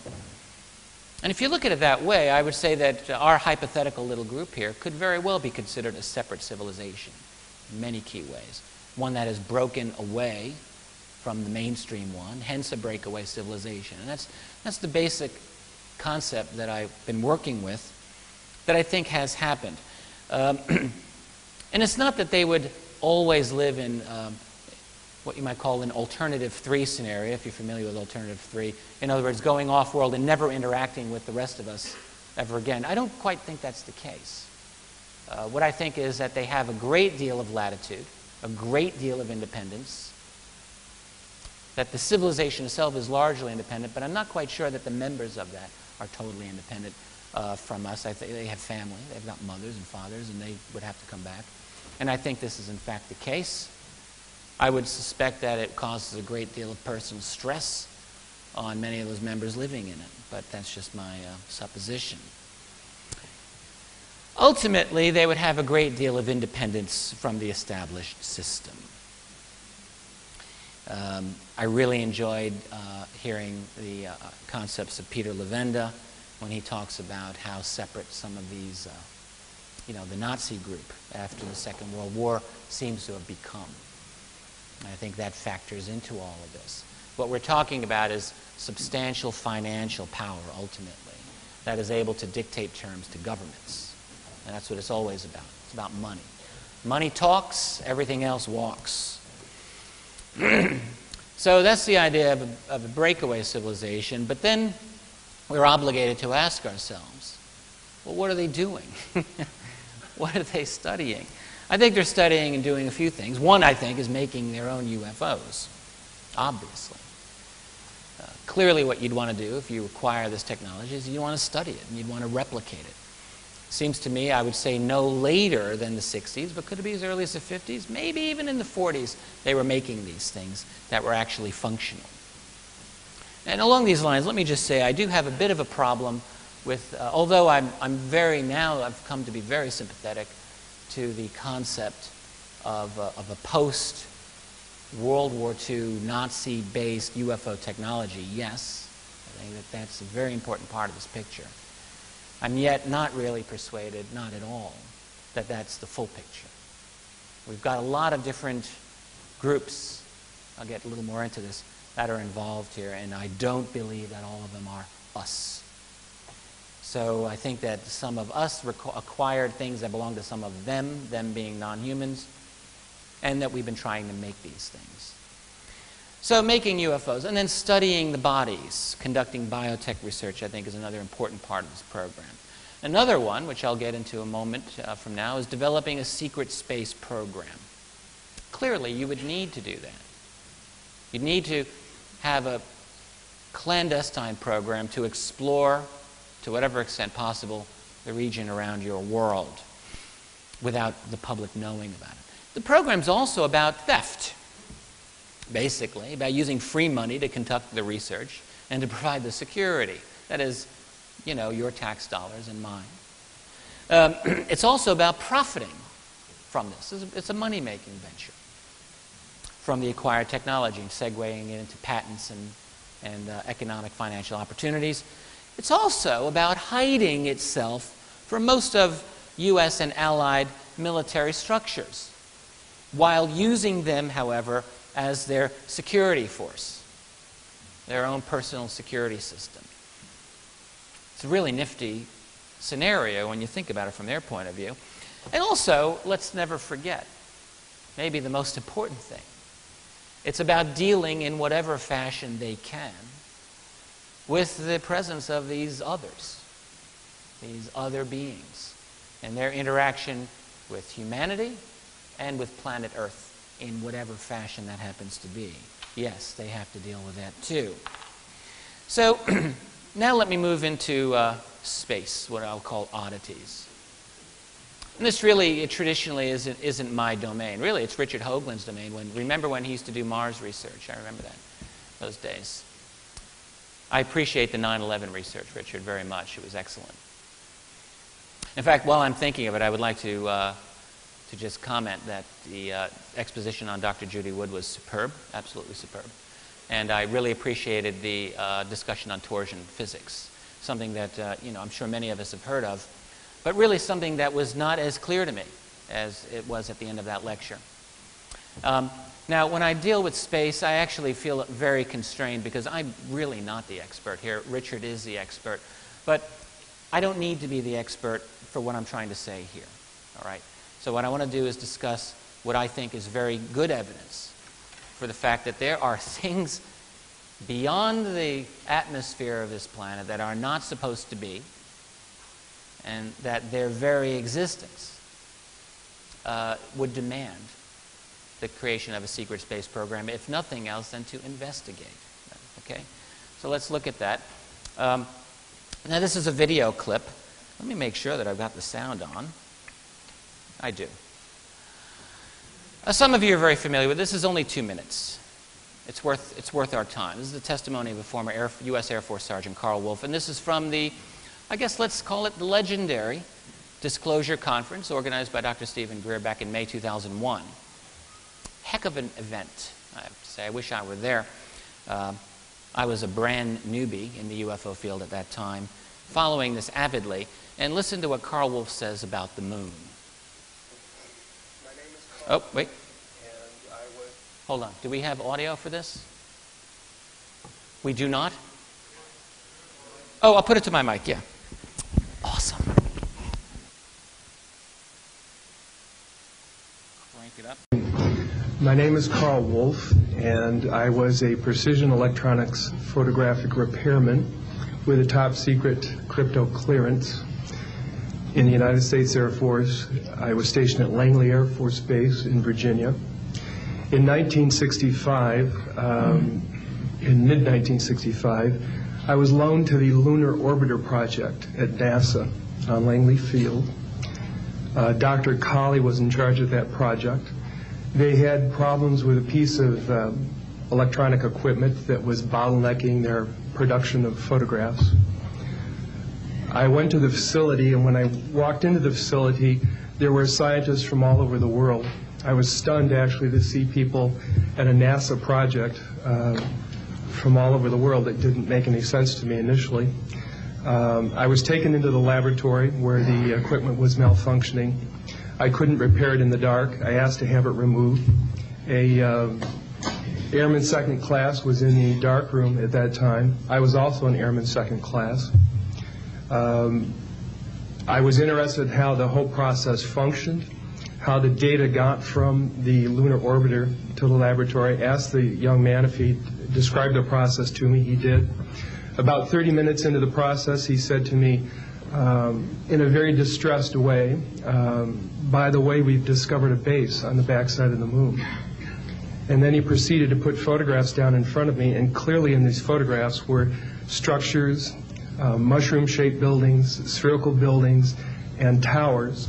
And if you look at it that way, I would say that our hypothetical little group here could very well be considered a separate civilization in many key ways. One that is broken away from the mainstream one, hence a breakaway civilization. And that's the basic concept that I've been working with that I think has happened. And it's not that they would always live in what you might call an alternative 3 scenario, if you're familiar with alternative 3. In other words, going off-world and never interacting with the rest of us ever again. I don't quite think that's the case. What I think is that they have a great deal of latitude, a great deal of independence, that the civilization itself is largely independent, but I'm not quite sure that the members of that are totally independent from us. I think they have family, they've got mothers and fathers, and they would have to come back. And I think this is in fact the case. I would suspect that it causes a great deal of personal stress on many of those members living in it, but that's just my supposition. Ultimately, they would have a great deal of independence from the established system. I really enjoyed hearing the concepts of Peter Levenda when he talks about how separate some of these, the Nazi group after the Second World War seems to have become. And I think that factors into all of this. What we're talking about is substantial financial power, ultimately, that is able to dictate terms to governments. And that's what it's always about. It's about money. Money talks, everything else walks. So that's the idea of a breakaway civilization, but then we're obligated to ask ourselves, well, what are they doing? What are they studying? I think they're studying and doing a few things. One, I think, is making their own UFOs, obviously. Clearly what you'd want to do if you acquire this technology is you want to study it and you'd want to replicate it. Seems to me, I would say no later than the 60s, but could it be as early as the 50s? Maybe even in the 40s they were making these things that were actually functional. And along these lines, let me just say I do have a bit of a problem with, although I've come to be very sympathetic to the concept of a post-World War II Nazi-based UFO technology. Yes, I think that that's a very important part of this picture. I'm yet not really persuaded, not at all, that that's the full picture. We've got a lot of different groups, I'll get a little more into this, that are involved here, and I don't believe that all of them are us. So I think that some of us acquired things that belong to some of them being non-humans, and that we've been trying to make these things. So making UFOs, and then studying the bodies, conducting biotech research, I think is another important part of this program. Another one, which I'll get into a moment from now, is developing a secret space program. Clearly, you would need to do that. You'd need to have a clandestine program to explore, to whatever extent possible, the region around your world without the public knowing about it. The program's also about theft, basically, about using free money to conduct the research and to provide the security. That is, you know, your tax dollars and mine. It's also about profiting from this. It's a money-making venture from the acquired technology, segueing it into patents and economic financial opportunities. It's also about hiding itself from most of U.S. and allied military structures, while using them, however, as their security force, their own personal security system. It's a really nifty scenario when you think about it from their point of view. And also, let's never forget, maybe the most important thing, it's about dealing in whatever fashion they can with the presence of these others, these other beings, and their interaction with humanity and with planet Earth in whatever fashion that happens to be. Yes, they have to deal with that too. So now let me move into space, what I'll call oddities. And this really, traditionally isn't my domain. Really, it's Richard Hoagland's domain. Remember when he used to do Mars research? I remember that, those days. I appreciate the 9/11 research, Richard, very much. It was excellent. In fact, while I'm thinking of it, I would like to just comment that the exposition on Dr. Judy Wood was superb, absolutely superb. And I really appreciated the discussion on torsion physics, something that I'm sure many of us have heard of, but really something that was not as clear to me as it was at the end of that lecture. Now, when I deal with space, I actually feel very constrained because I'm really not the expert here. Richard is the expert. But I don't need to be the expert for what I'm trying to say here. All right? So what I want to do is discuss what I think is very good evidence for the fact that there are things beyond the atmosphere of this planet that are not supposed to be, and that their very existence would demand the creation of a secret space program, if nothing else than to investigate. Okay? So let's look at that. Now this is a video clip. Let me make sure that I've got the sound on. I do. Some of you are very familiar with this. This is only 2 minutes. It's worth our time. This is the testimony of a former U.S. Air Force Sergeant, Carl Wolf, and this is from the, I guess let's call it the legendary Disclosure Conference organized by Dr. Stephen Greer back in May 2001. Heck of an event, I have to say. I wish I were there. I was a brand newbie in the UFO field at that time, following this avidly, and listen to what Carl Wolf says about the moon. My name is Carl. Oh, wait. And I was... Hold on. Do we have audio for this? We do not? Oh, I'll put it to my mic, yeah. Awesome. up. My name is Carl Wolf, and I was a precision electronics photographic repairman with a top secret crypto clearance in the United States Air Force. I was stationed at Langley Air Force Base in Virginia. In 1965, in mid-1965, I was loaned to the Lunar Orbiter Project at NASA on Langley Field. Dr. Colley was in charge of that project. They had problems with a piece of electronic equipment that was bottlenecking their production of photographs. I went to the facility, and when I walked into the facility, there were scientists from all over the world. I was stunned, actually, to see people at a NASA project from all over the world. It didn't make any sense to me initially. I was taken into the laboratory where the equipment was malfunctioning. I couldn't repair it in the dark. I asked to have it removed. A Airman Second Class was in the dark room at that time. I was also an Airman Second Class. I was interested in how the whole process functioned, how the data got from the lunar orbiter to the laboratory. Asked the young man if he described the process to me. He did. About 30 minutes into the process, he said to me, in a very distressed way, by the way, we've discovered a base on the backside of the moon. And then he proceeded to put photographs down in front of me, and clearly in these photographs were structures, mushroom-shaped buildings, spherical buildings, and towers.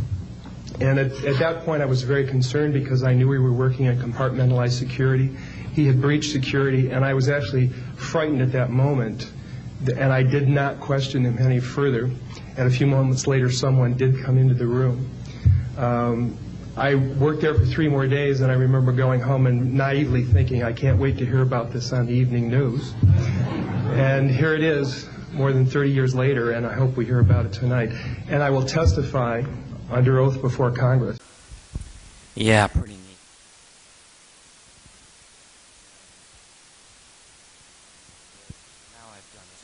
And at that point, I was very concerned because I knew we were working on compartmentalized security. He had breached security, and I was actually frightened at that moment. And I did not question him any further. And a few moments later, someone did come into the room. I worked there for 3 more days, and I remember going home and naively thinking, I can't wait to hear about this on the evening news. And here it is, more than 30 years later, and I hope we hear about it tonight. And I will testify under oath before Congress. Yeah, pretty neat. Now I've done it.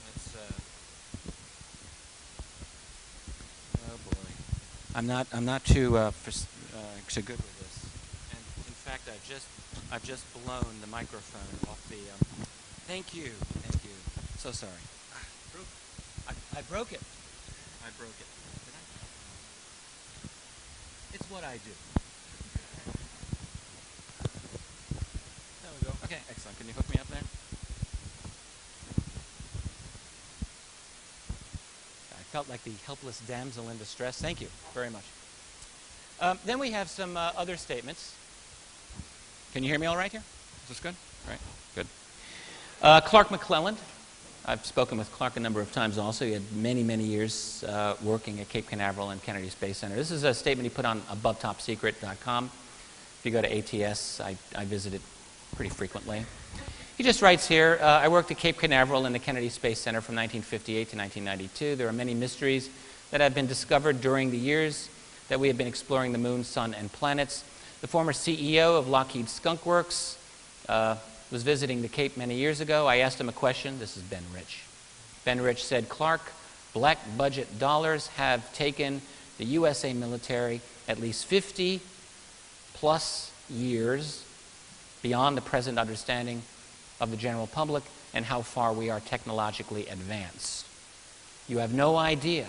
Let's, oh boy. I'm not too good with this. And in fact, I've just blown the microphone off the. Thank you. So sorry. I broke it. I broke it. Did I? It's what I do. There we go. Okay, excellent. Can you hook me up there? I felt like the helpless damsel in distress. Thank you very much. Then we have some other statements. Can you hear me all right here? Is this good? All right, good. Clark McClelland. I've spoken with Clark a number of times also. He had many, many years working at Cape Canaveral and Kennedy Space Center. This is a statement he put on abovetopsecret.com. If you go to ATS, I visit it pretty frequently. He just writes here, I worked at Cape Canaveral and the Kennedy Space Center from 1958 to 1992. There are many mysteries that have been discovered during the years that we have been exploring the moon, sun, and planets. The former CEO of Lockheed Skunk Works was visiting the Cape many years ago. I asked him a question. This is Ben Rich. Ben Rich said, Clark, black budget dollars have taken the USA military at least 50 plus years beyond the present understanding of the general public and how far we are technologically advanced. You have no idea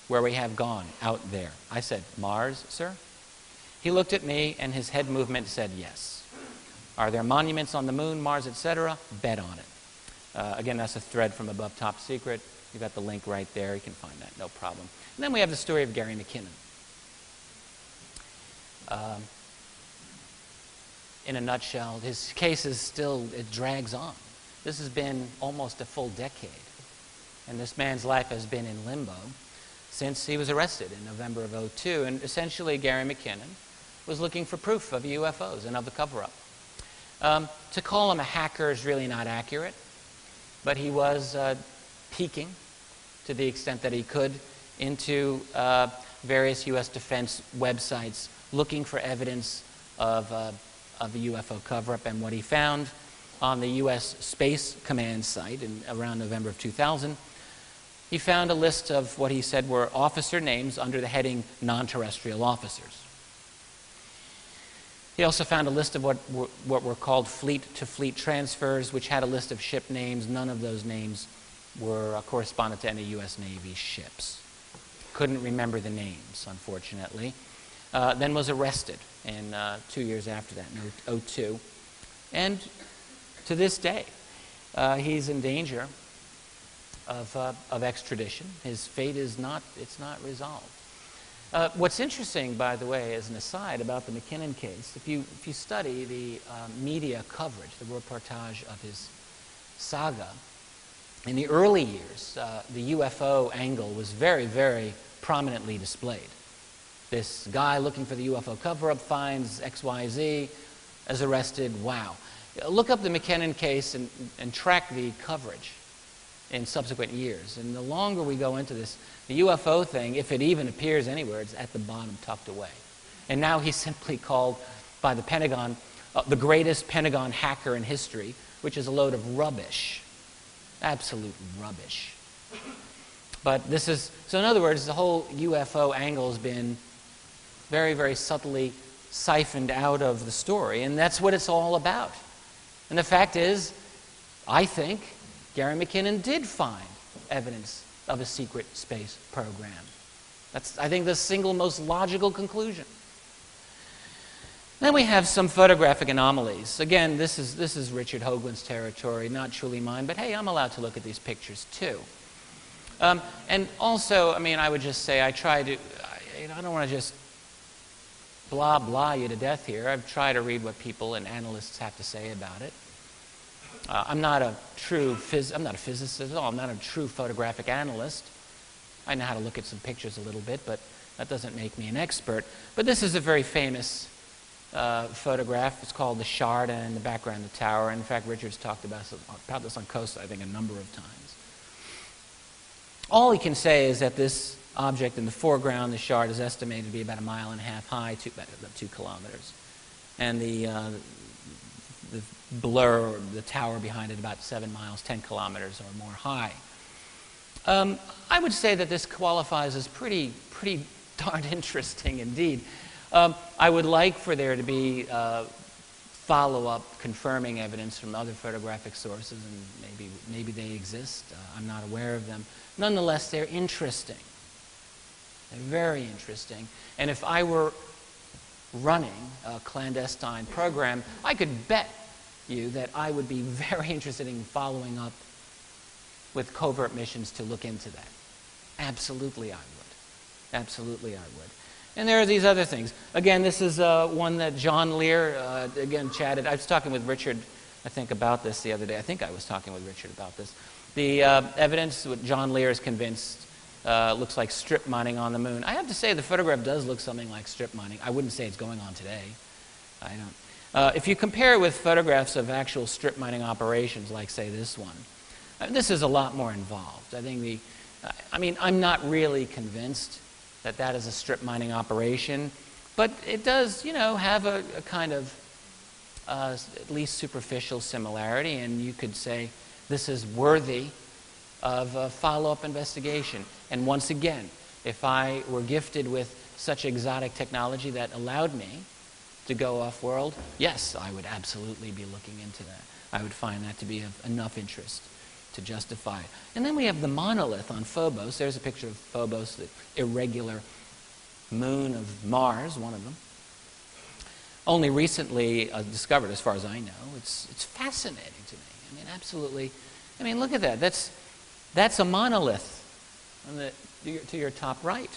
where we have gone out there. I said, Mars, sir? He looked at me and his head movement said yes. Are there monuments on the moon, Mars, etc.? Bet on it. Again, that's a thread from Above Top Secret. You've got the link right there. You can find that, no problem. And then we have the story of Gary McKinnon. In a nutshell, his case is still, it drags on. This has been almost a full decade. And this man's life has been in limbo since he was arrested in November of '02. And essentially, Gary McKinnon was looking for proof of UFOs and of the cover-up. To call him a hacker is really not accurate, but he was peeking to the extent that he could into various U.S. defense websites looking for evidence of a UFO cover-up, and what he found on the U.S. Space Command site in around November of 2000, he found a list of what he said were officer names under the heading non-terrestrial officers. He also found a list of what were called fleet-to-fleet transfers, which had a list of ship names. None of those names were correspondent to any U.S. Navy ships. Couldn't remember the names, unfortunately. Then was arrested in 2 years after that, in 2002. And to this day, he's in danger of extradition. His fate is not resolved. What's interesting, by the way, as an aside about the McKinnon case, if you study the media coverage, the reportage of his saga, in the early years, the UFO angle was very, very prominently displayed. This guy looking for the UFO cover-up finds XYZ, is arrested, wow. Look up the McKinnon case and track the coverage in subsequent years. And the longer we go into this, the UFO thing, if it even appears anywhere, it's at the bottom, tucked away. And now he's simply called by the Pentagon the greatest Pentagon hacker in history, which is a load of rubbish. Absolute rubbish. But this is, so in other words, the whole UFO angle has been very, very subtly siphoned out of the story, and that's what it's all about. And the fact is, I think Gary McKinnon did find evidence of a secret space program. That's, I think, the single most logical conclusion. Then we have some photographic anomalies. Again, this is Richard Hoagland's territory, not truly mine, but hey, I'm allowed to look at these pictures too. And also, I mean, I would just say I don't want to just blah, blah you to death here. I've tried to read what people and analysts have to say about it. I'm not a physicist at all. I'm not a true photographic analyst. I know how to look at some pictures a little bit, but that doesn't make me an expert. But this is a very famous photograph. It's called The Shard, and in the background, the tower. And in fact, Richard's talked about this on Coast, I think, a number of times. All he can say is that this object in the foreground, the shard, is estimated to be about 1.5 miles high, about 2 kilometers. And the blur, or the tower behind it, about 7 miles, 10 kilometers or more high. I would say that this qualifies as pretty darn interesting indeed. I would like for there to be follow-up confirming evidence from other photographic sources, and maybe they exist. I'm not aware of them. Nonetheless, they're interesting. They're very interesting. And if I were running a clandestine program, I could bet you that I would be very interested in following up with covert missions to look into that. Absolutely I would. Absolutely I would. And there are these other things. Again, this is one that John Lear, again, chatted. I was talking with Richard, I think, about this the other day. I think I was talking with Richard about this. The evidence, what John Lear is convinced, looks like strip mining on the moon. I have to say the photograph does look something like strip mining. I wouldn't say it's going on today. I don't. If you compare it with photographs of actual strip mining operations, like, say, this one, this is a lot more involved. I think I'm not really convinced that that is a strip mining operation, but it does, have a kind of at least superficial similarity, and you could say this is worthy of a follow-up investigation. And once again, if I were gifted with such exotic technology that allowed me to go off-world, yes, I would absolutely be looking into that. I would find that to be of enough interest to justify it. And then we have the monolith on Phobos. There's a picture of Phobos, the irregular moon of Mars, one of them. Only recently discovered, as far as I know. It's fascinating to me. I mean, absolutely. I mean, look at that. That's a monolith to your top right.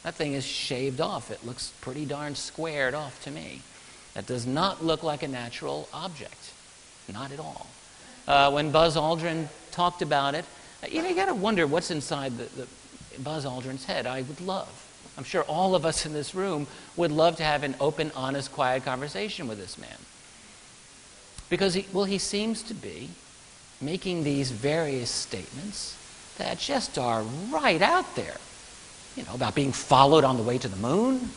That thing is shaved off. It looks pretty darn squared off to me. That does not look like a natural object. Not at all. When Buzz Aldrin talked about it, you got to wonder what's inside the Buzz Aldrin's head. I'm sure all of us in this room would love to have an open, honest, quiet conversation with this man. Because he seems to be making these various statements that just are right out there. About being followed on the way to the moon.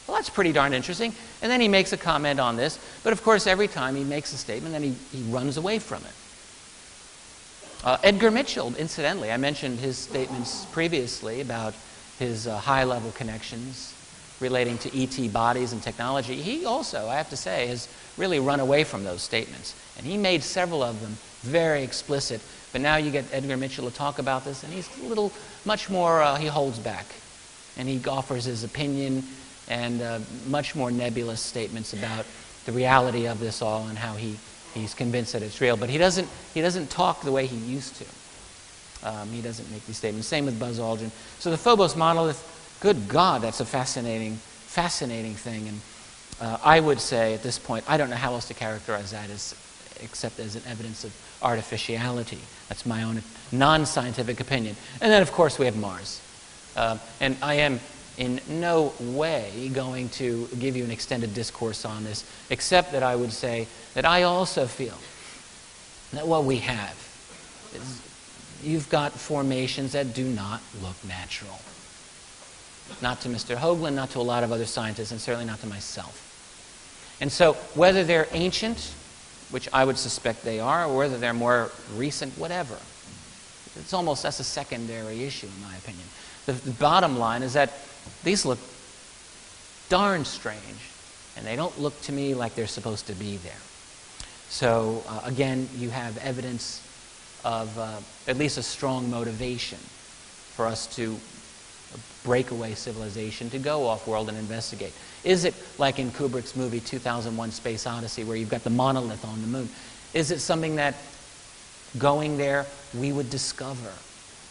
Well, that's pretty darn interesting. And then he makes a comment on this. But of course, every time he makes a statement, then he runs away from it. Edgar Mitchell, incidentally, I mentioned his statements previously about his high-level connections relating to ET bodies and technology, he also, I have to say, has really run away from those statements. And he made several of them very explicit. But now you get Edgar Mitchell to talk about this, and he's a little, much more, he holds back. And he offers his opinion and much more nebulous statements about the reality of this all and how he's convinced that it's real. But he doesn't talk the way he used to. He doesn't make these statements. Same with Buzz Aldrin. So the Phobos monolith, good God, that's a fascinating thing. And I would say at this point, I don't know how else to characterize that except as an evidence of artificiality. That's my own non-scientific opinion. And then, of course, we have Mars. And I am in no way going to give you an extended discourse on this, except that I would say that I also feel that what we have is you've got formations that do not look natural. Not to Mr. Hoagland, not to a lot of other scientists, and certainly not to myself. And so whether they're ancient, which I would suspect they are, or whether they're more recent, whatever, that's a secondary issue in my opinion. The bottom line is that these look darn strange, and they don't look to me like they're supposed to be there. So again, you have evidence of at least a strong motivation for us to break away civilization, to go off-world and investigate. Is it like in Kubrick's movie 2001: Space Odyssey, where you've got the monolith on the moon? Is it something that, going there, we would discover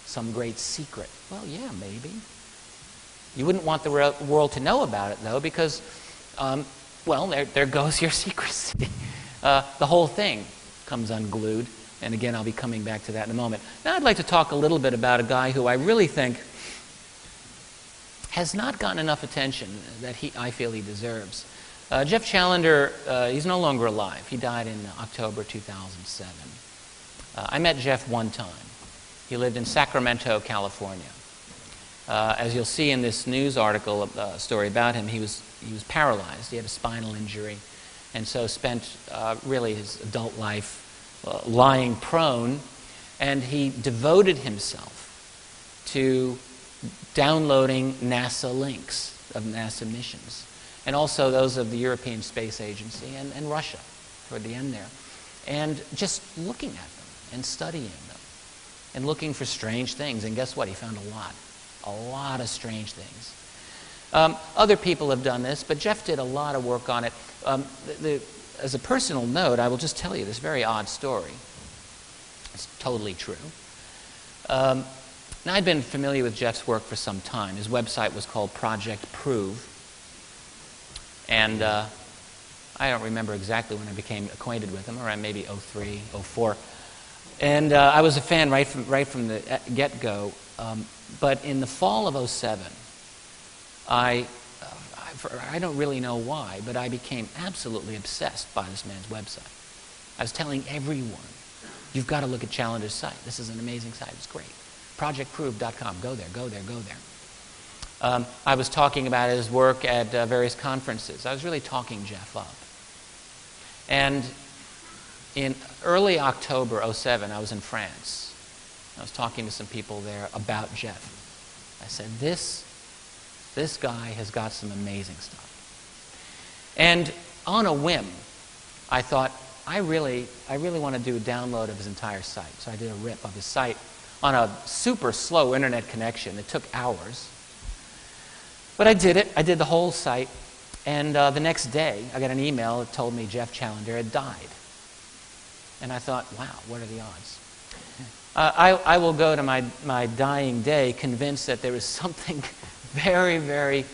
some great secret? Well, yeah, maybe. You wouldn't want the world to know about it, though, because, well, there goes your secrecy. The whole thing comes unglued, and again, I'll be coming back to that in a moment. Now I'd like to talk a little bit about a guy who I really think has not gotten enough attention that I feel he deserves. Jeff Challenger, he's no longer alive. He died in October 2007. I met Jeff one time. He lived in Sacramento, California. As you'll see in this news article story about him, he was paralyzed. He had a spinal injury, and so spent really his adult life lying prone, and he devoted himself to downloading NASA links of NASA missions, and also those of the European Space Agency and Russia toward the end there, and just looking at them and studying them and looking for strange things. And guess what? He found a lot of strange things. Other people have done this, but Jeff did a lot of work on it. As a personal note, I will just tell you this very odd story. It's totally true. Now, I'd been familiar with Jeff's work for some time. His website was called Project Prove. And I don't remember exactly when I became acquainted with him, around maybe 03, 04. And I was a fan right from the get-go. But in the fall of 07, I don't really know why, but I became absolutely obsessed by this man's website. I was telling everyone, you've got to look at Challenger's site. This is an amazing site. It's great. ProjectProve.com. Go there, go there, go there. I was talking about his work at various conferences. I was really talking Jeff up. And in early October 07, I was in France. I was talking to some people there about Jeff. I said, this guy has got some amazing stuff. And on a whim, I thought, I really want to do a download of his entire site. So I did a rip of his site on a super slow internet connection. It took hours. But I did it. I did the whole site. And the next day, I got an email that told me Jeff Challenger had died. And I thought, wow, what are the odds? I will go to my dying day convinced that there is something very, very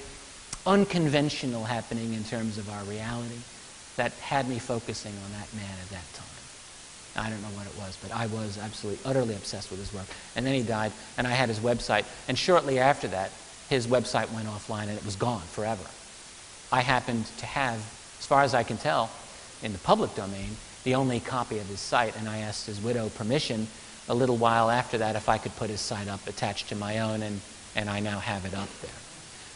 unconventional happening in terms of our reality that had me focusing on that man at that time. I don't know what it was, but I was absolutely, utterly obsessed with his work. And then he died, and I had his website. And shortly after that, his website went offline, and it was gone forever. I happened to have, as far as I can tell, in the public domain, the only copy of his site, and I asked his widow permission a little while after that if I could put his site up attached to my own, and I now have it up there.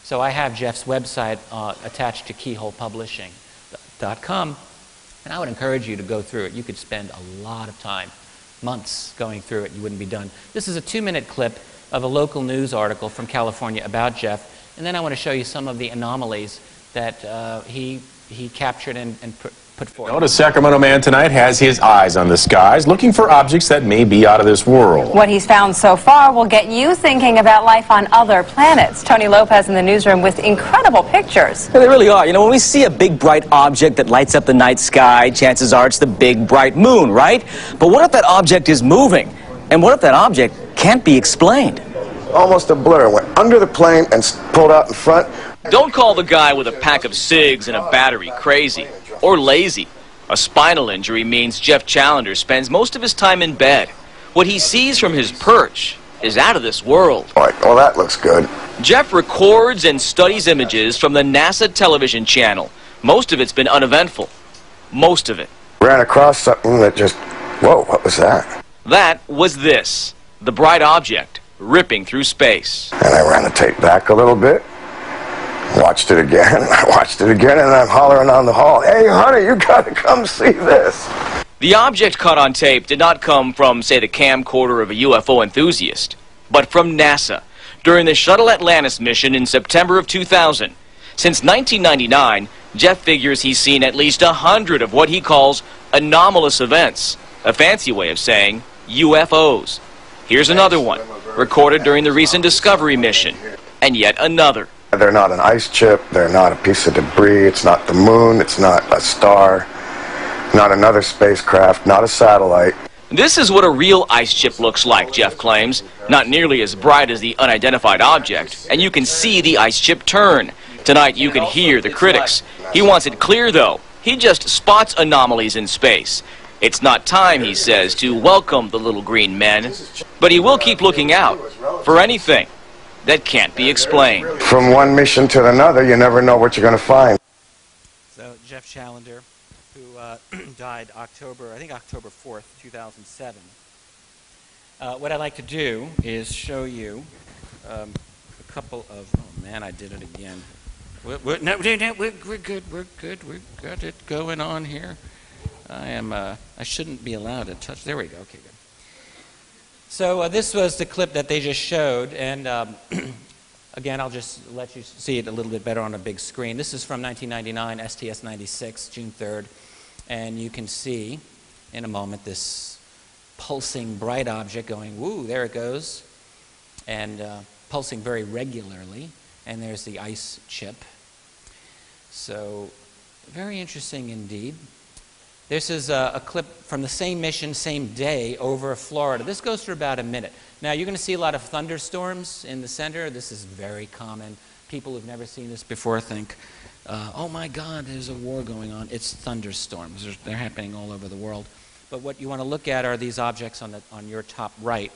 So I have Jeff's website attached to keyholepublishing.com, and I would encourage you to go through it. You could spend a lot of time, months, going through it. You wouldn't be done. This is a 2-minute clip of a local news article from California about Jeff. And then I want to show you some of the anomalies that he captured and put forward. Notice Sacramento man tonight has his eyes on the skies, looking for objects that may be out of this world. What he's found so far will get you thinking about life on other planets. Tony Lopez in the newsroom with incredible pictures. Yeah, they really are. You know, when we see a big bright object that lights up the night sky, chances are it's the big bright moon, right? But what if that object is moving? And what if that object can't be explained? Almost a blur. Went under the plane and pulled out in front. Don't call the guy with a pack of cigs and a battery crazy or lazy. A spinal injury means Jeff Challenger spends most of his time in bed. What he sees from his perch is out of this world. All right, well, that looks good. Jeff records and studies images from the NASA television channel. Most of it's been uneventful. Most of it. Ran across something that just, whoa, what was that? That was this, the bright object ripping through space. And I ran the tape back a little bit. Watched it again, I watched it again, and I'm hollering on the hall, "Hey, honey, you gotta come see this." The object caught on tape did not come from, say, the camcorder of a UFO enthusiast, but from NASA during the Shuttle Atlantis mission in September of 2000. Since 1999, Jeff figures he's seen at least 100 of what he calls anomalous events, a fancy way of saying UFOs. Here's another one, recorded during the recent Discovery mission, and yet another. They're not an ice chip, they're not a piece of debris, it's not the moon, it's not a star, not another spacecraft, not a satellite. This is what a real ice chip looks like, Jeff claims. Not nearly as bright as the unidentified object, and you can see the ice chip turn. Tonight you can hear the critics. He wants it clear, though. He just spots anomalies in space. It's not time, he says, to welcome the little green men, but he will keep looking out for anything that can't be explained. From one mission to another, you never know what you're going to find. So Jeff Challenger, who died October 4th, 2007. What I'd like to do is show you a couple of, oh man, I did it again. We're good, we've got it going on here. I shouldn't be allowed to touch, there we go, okay, good. So this was the clip that they just showed, and again, I'll just let you see it a little bit better on a big screen. This is from 1999, STS-96, June 3rd, and you can see in a moment this pulsing bright object going, woo, there it goes, and pulsing very regularly, and there's the ice chip. So very interesting indeed. This is a clip from the same mission, same day, over Florida. This goes for about a minute. Now, you're going to see a lot of thunderstorms in the center. This is very common. People who've never seen this before think, oh my God, there's a war going on. It's thunderstorms. They're happening all over the world. But what you want to look at are these objects on your top right,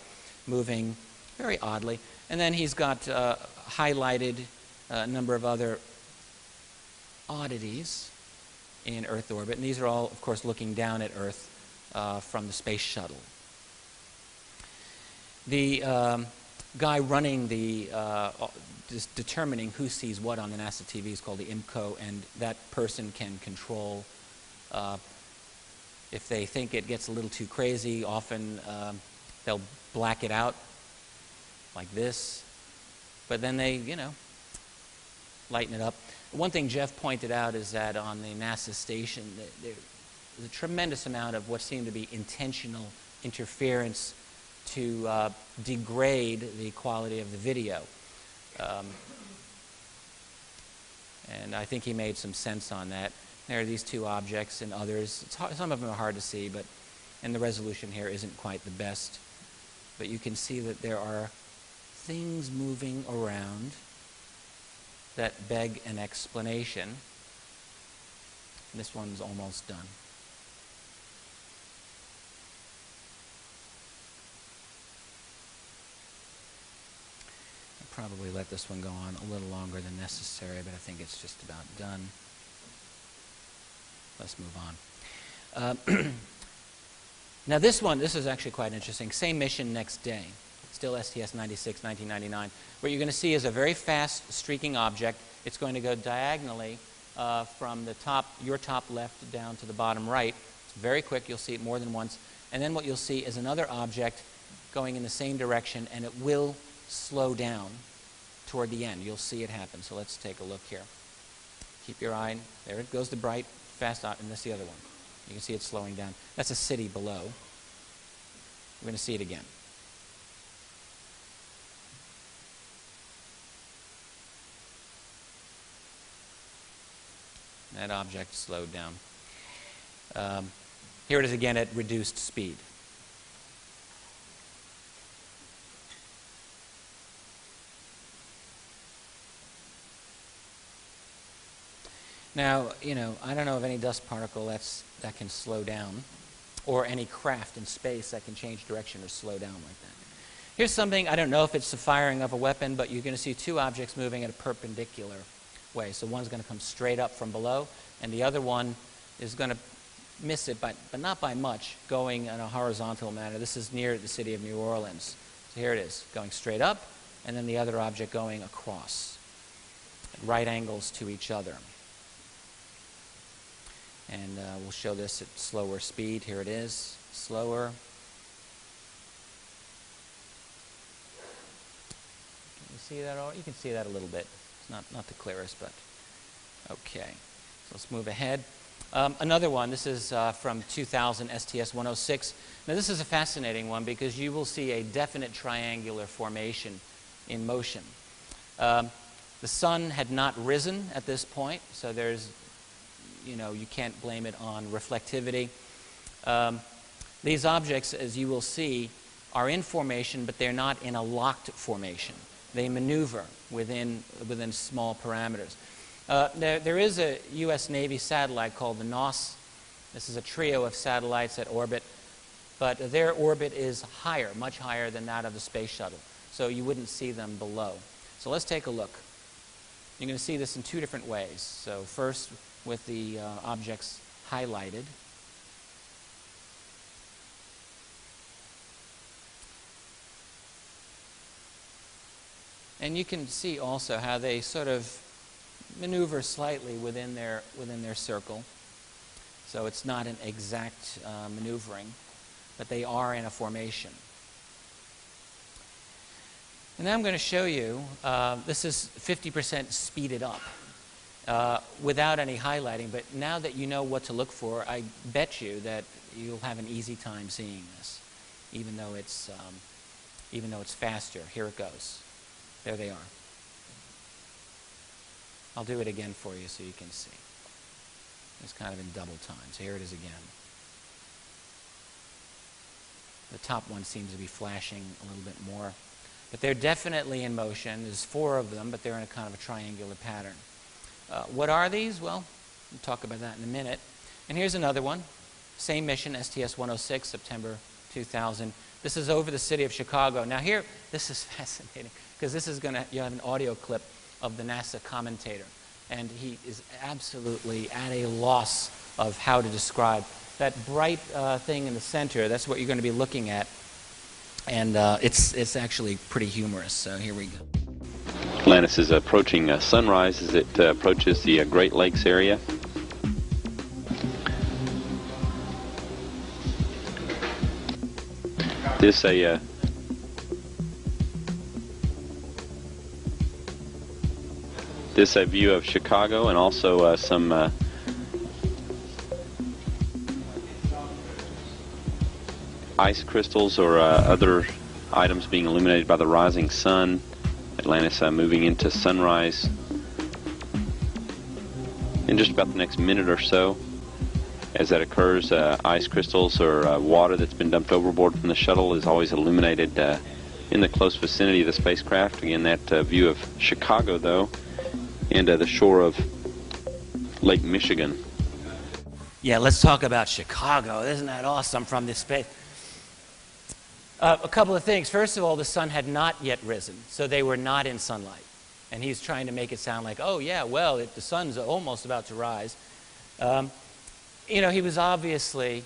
moving very oddly. And then he's got highlighted a number of other oddities in Earth orbit, and these are all, of course, looking down at Earth from the space shuttle. The guy running the, determining who sees what on the NASA TV is called the IMCO, and that person can control, if they think it gets a little too crazy, often they'll black it out like this, but then they, you know, lighten it up. One thing Jeff pointed out is that on the NASA station, there's a tremendous amount of what seemed to be intentional interference to degrade the quality of the video. And I think he made some sense on that. There are these two objects and others. Some of them are hard to see, and the resolution here isn't quite the best. But you can see that there are things moving around that beg an explanation. This one's almost done. I'll probably let this one go on a little longer than necessary, but I think it's just about done. Let's move on. Now this is actually quite interesting. Same mission next day. Still STS-96, 1999. What you're going to see is a very fast streaking object. It's going to go diagonally from the your top left down to the bottom right. It's very quick. You'll see it more than once. And then what you'll see is another object going in the same direction, and it will slow down toward the end. You'll see it happen. So let's take a look here. Keep your eye. There it goes, the bright, fast out, and that's the other one. You can see it slowing down. That's a city below. We're going to see it again. That object slowed down. Here it is again at reduced speed. Now, you know, I don't know of any dust particle that can slow down, or any craft in space that can change direction or slow down like that. Here's something, I don't know if it's the firing of a weapon, but you're going to see two objects moving in a perpendicular way. So one's going to come straight up from below, and the other one is going to miss it, but not by much, going in a horizontal manner. This is near the city of New Orleans. So here it is, going straight up, and then the other object going across, at right angles to each other. And we'll show this at slower speed. Here it is, slower. Can you see that all? You can see that a little bit. It's not the clearest, but okay. So let's move ahead. Another one, this is from 2000, STS-106. Now this is a fascinating one because you will see a definite triangular formation in motion. The sun had not risen at this point, so there's, you know, you can't blame it on reflectivity. These objects, as you will see, are in formation, but they're not in a locked formation. They maneuver within small parameters. There is a U.S. Navy satellite called the NOS. This is a trio of satellites that orbit, but their orbit is higher, much higher than that of the space shuttle, so you wouldn't see them below. So let's take a look. You're going to see this in two different ways. So first, with the objects highlighted. And you can see also how they sort of maneuver slightly within their circle. So it's not an exact maneuvering, but they are in a formation. And now I'm going to show you, this is 50% speeded up. Without any highlighting, but now that you know what to look for, I bet you that you'll have an easy time seeing this, even though it's faster. Here it goes. There they are. I'll do it again for you so you can see. It's kind of in double time. So here it is again. The top one seems to be flashing a little bit more, but they're definitely in motion. There's 4 of them, but they're in a kind of a triangular pattern. What are these? Well, we'll talk about that in a minute. And here's another one. Same mission, STS-106, September 2000. This is over the city of Chicago. Now here, this is fascinating, because this is going to, you have an audio clip of the NASA commentator. And he is absolutely at a loss of how to describe that bright thing in the center. That's what you're going to be looking at. And it's actually pretty humorous. So here we go. Atlantis is approaching sunrise as it approaches the Great Lakes area. This a view of Chicago, and also some ice crystals or other items being illuminated by the rising sun. Atlantis moving into sunrise in just about the next minute or so. As that occurs, ice crystals or water that's been dumped overboard from the shuttle is always illuminated in the close vicinity of the spacecraft. Again, that view of Chicago, though, and the shore of Lake Michigan. Yeah, let's talk about Chicago. Isn't that awesome from this space? A couple of things. First of all, the sun had not yet risen, so they were not in sunlight. And he's trying to make it sound like, oh, yeah, well, the sun's almost about to rise. You know, he was obviously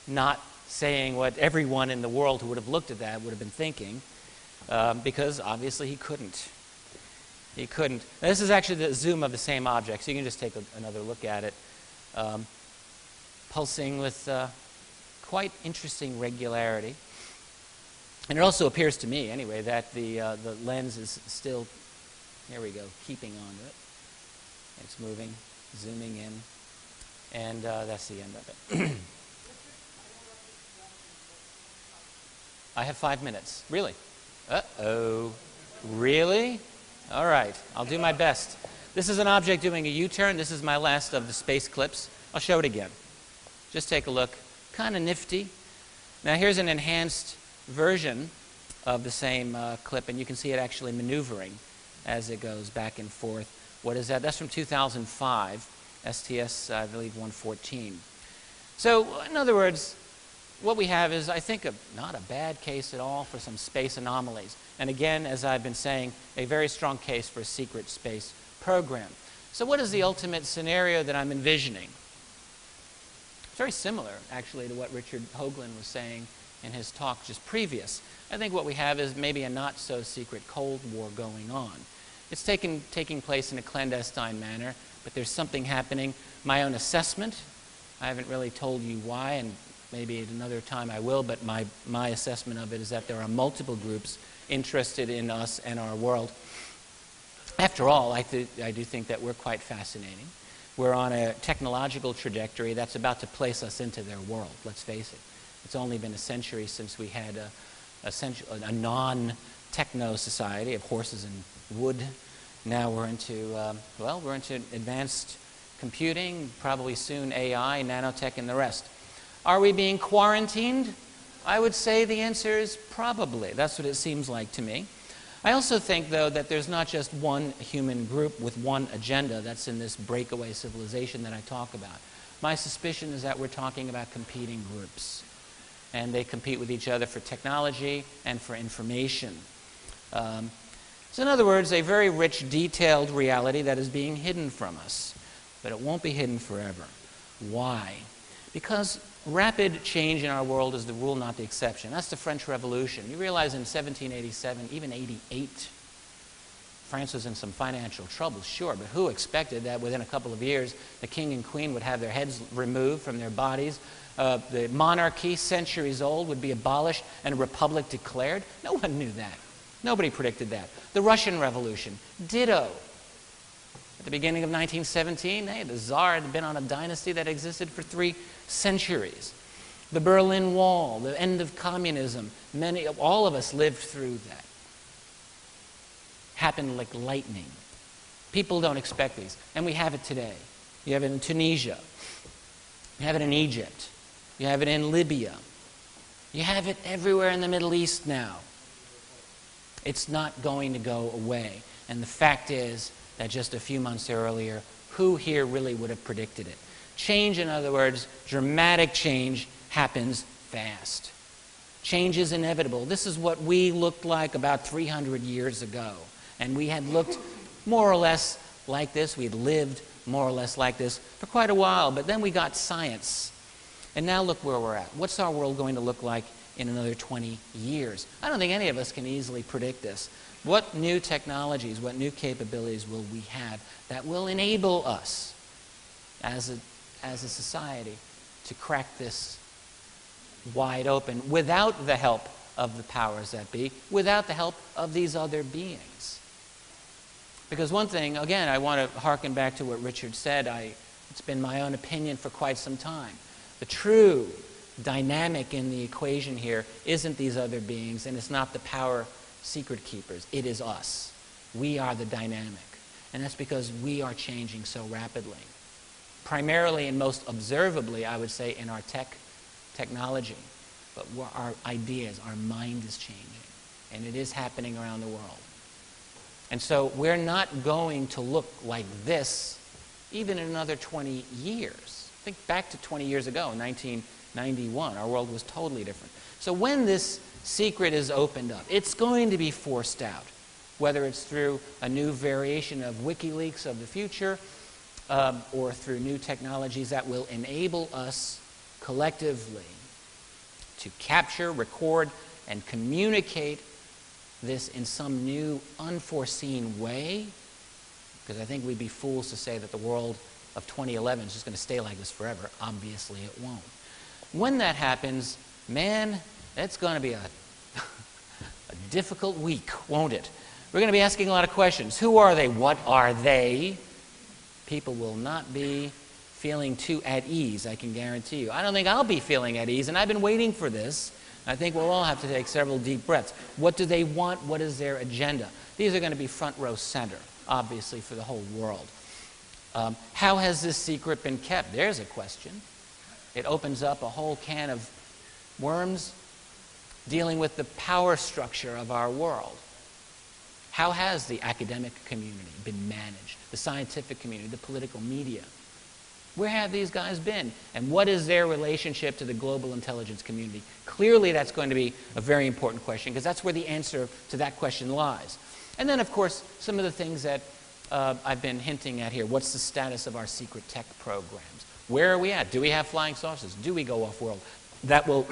not saying what everyone in the world who would have looked at that would have been thinking, because obviously he couldn't. He couldn't. Now, this is actually the zoom of the same object, so you can just take another look at it. Pulsing with quite interesting regularity. And it also appears to me, anyway, that the lens is still Here we go, keeping on to it. It's moving, zooming in, and that's the end of it. I have 5 minutes. Really? Uh-oh. Really? All right, I'll do my best. This is an object doing a U-turn. This is my last of the space clips. I'll show it again. Just take a look. Kind of nifty. Now here's an enhanced version of the same clip, and you can see it actually maneuvering as it goes back and forth. What is that? That's from 2005, STS, I believe, 114. So, in other words, what we have is, I think, not a bad case at all for some space anomalies. And again, as I've been saying, a very strong case for a secret space program. So what is the ultimate scenario that I'm envisioning? It's very similar, actually, to what Richard Hoagland was saying in his talk just previous. I think what we have is maybe a not-so-secret Cold War going on. It's taking place in a clandestine manner, but there's something happening. My own assessment, I haven't really told you why, and maybe at another time I will, but my assessment of it is that there are multiple groups interested in us and our world. After all, I do think that we're quite fascinating. We're on a technological trajectory that's about to place us into their world, let's face it. It's only been a century since we had a non-techno society of horses and wood. Now we're into, we're into advanced computing, probably soon AI, nanotech, and the rest. Are we being quarantined? I would say the answer is probably. That's what it seems like to me. I also think, though, that there's not just one human group with one agenda that's in this breakaway civilization that I talk about. My suspicion is that we're talking about competing groups. And they compete with each other for technology and for information. So in other words, a very rich, detailed reality that is being hidden from us. But it won't be hidden forever. Why? Because rapid change in our world is the rule, not the exception. That's the French Revolution. You realize in 1787, even 88, France was in some financial trouble, sure, but who expected that within a couple of years the king and queen would have their heads removed from their bodies, the monarchy, centuries old, would be abolished and a republic declared? No one knew that. Nobody predicted that. The Russian Revolution, ditto. At the beginning of 1917, hey, the Tsar had been on a dynasty that existed for 3 centuries. The Berlin Wall, the end of communism, all of us lived through that. Happened like lightning. People don't expect these. And we have it today. You have it in Tunisia. You have it in Egypt. You have it in Libya. You have it everywhere in the Middle East now. It's not going to go away. And the fact is that just a few months earlier, who here really would have predicted it? Change, in other words, dramatic change happens fast. Change is inevitable. This is what we looked like about 300 years ago. And we had looked more or less like this. We'd lived more or less like this for quite a while. But then we got science. And now look where we're at. What's our world going to look like in another 20 years? I don't think any of us can easily predict this. What new technologies, what new capabilities will we have that will enable us as a society to crack this wide open without the help of the powers that be, without the help of these other beings? Because one thing, again, I want to harken back to what Richard said. It's been my own opinion for quite some time. The true dynamic in the equation here isn't these other beings, and it's not the power secret keepers. It is us. We are the dynamic. And that's because we are changing so rapidly. Primarily and most observably, I would say, in our technology. But our ideas, our mind is changing. And it is happening around the world. And so we're not going to look like this even in another 20 years. Think back to 20 years ago, in 1991. Our world was totally different. So when this secret is opened up, it's going to be forced out, whether it's through a new variation of WikiLeaks of the future or through new technologies that will enable us collectively to capture, record, and communicate this in some new, unforeseen way, because I think we'd be fools to say that the world of 2011 is just going to stay like this forever. Obviously it won't. When that happens, man, it's going to be a difficult week, won't it? We're going to be asking a lot of questions. Who are they? What are they? People will not be feeling too at ease, I can guarantee you. I don't think I'll be feeling at ease, and I've been waiting for this. I think we'll all have to take several deep breaths. What do they want? What is their agenda? These are going to be front row center, obviously, for the whole world. How has this secret been kept? There's a question. It opens up a whole can of worms dealing with the power structure of our world. How has the academic community been managed? The scientific community, the political media? Where have these guys been? And what is their relationship to the global intelligence community? Clearly, that's going to be a very important question, because that's where the answer to that question lies. And then, of course, some of the things that I've been hinting at here. What's the status of our secret tech programs? Where are we at? Do we have flying saucers? Do we go off-world? That will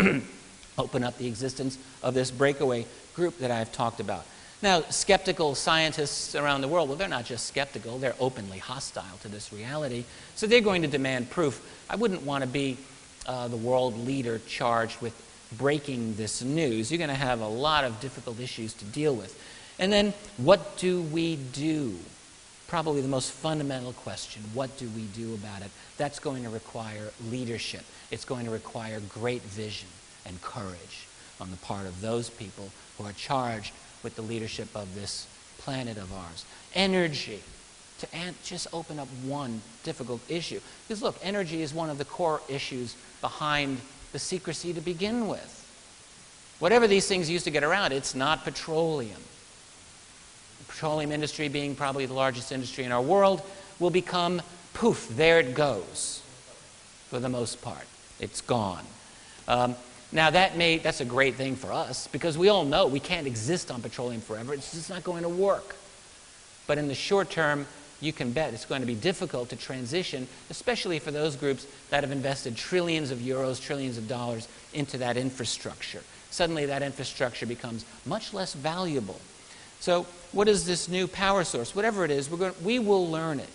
open up the existence of this breakaway group that I've talked about. Now, skeptical scientists around the world, well, they're not just skeptical, they're openly hostile to this reality. So they're going to demand proof. I wouldn't want to be the world leader charged with breaking this news. You're going to have a lot of difficult issues to deal with. And then, what do we do? Probably the most fundamental question. What do we do about it? That's going to require leadership. It's going to require great vision and courage on the part of those people who are charged with the leadership of this planet of ours. Energy, to just open up one difficult issue. Because look, energy is one of the core issues behind the secrecy to begin with. Whatever these things used to get around, it's not petroleum. The petroleum industry, being probably the largest industry in our world, will become, poof, there it goes, for the most part. It's gone. Now, that's a great thing for us, because we all know we can't exist on petroleum forever. It's just not going to work. But in the short term, you can bet it's going to be difficult to transition, especially for those groups that have invested trillions of euros, trillions of dollars into that infrastructure. Suddenly, that infrastructure becomes much less valuable. So what is this new power source? Whatever it is, we will learn it.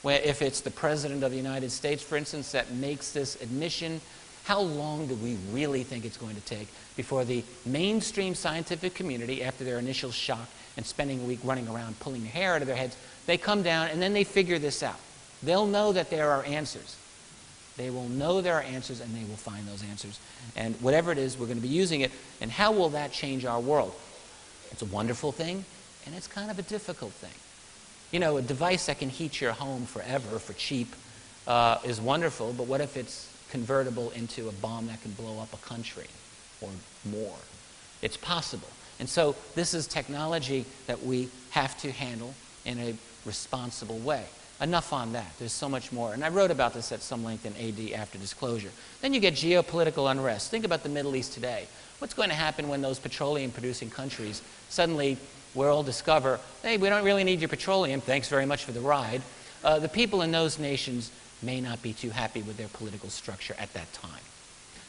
If it's the President of the United States, for instance, that makes this admission, how long do we really think it's going to take before the mainstream scientific community, after their initial shock and spending a week running around pulling their hair out of their heads, they come down and then they figure this out? They'll know that there are answers. They will know there are answers, and they will find those answers. And whatever it is, we're going to be using it. And how will that change our world? It's a wonderful thing, and it's kind of a difficult thing. You know, a device that can heat your home forever for cheap is wonderful, but what if it's convertible into a bomb that can blow up a country or more? It's possible. And so this is technology that we have to handle in a responsible way. Enough on that. There's so much more. And I wrote about this at some length in AD After Disclosure. Then you get geopolitical unrest. Think about the Middle East today. What's going to happen when those petroleum-producing countries suddenly will discover, hey, we don't really need your petroleum, thanks very much for the ride. The people in those nations may not be too happy with their political structure at that time.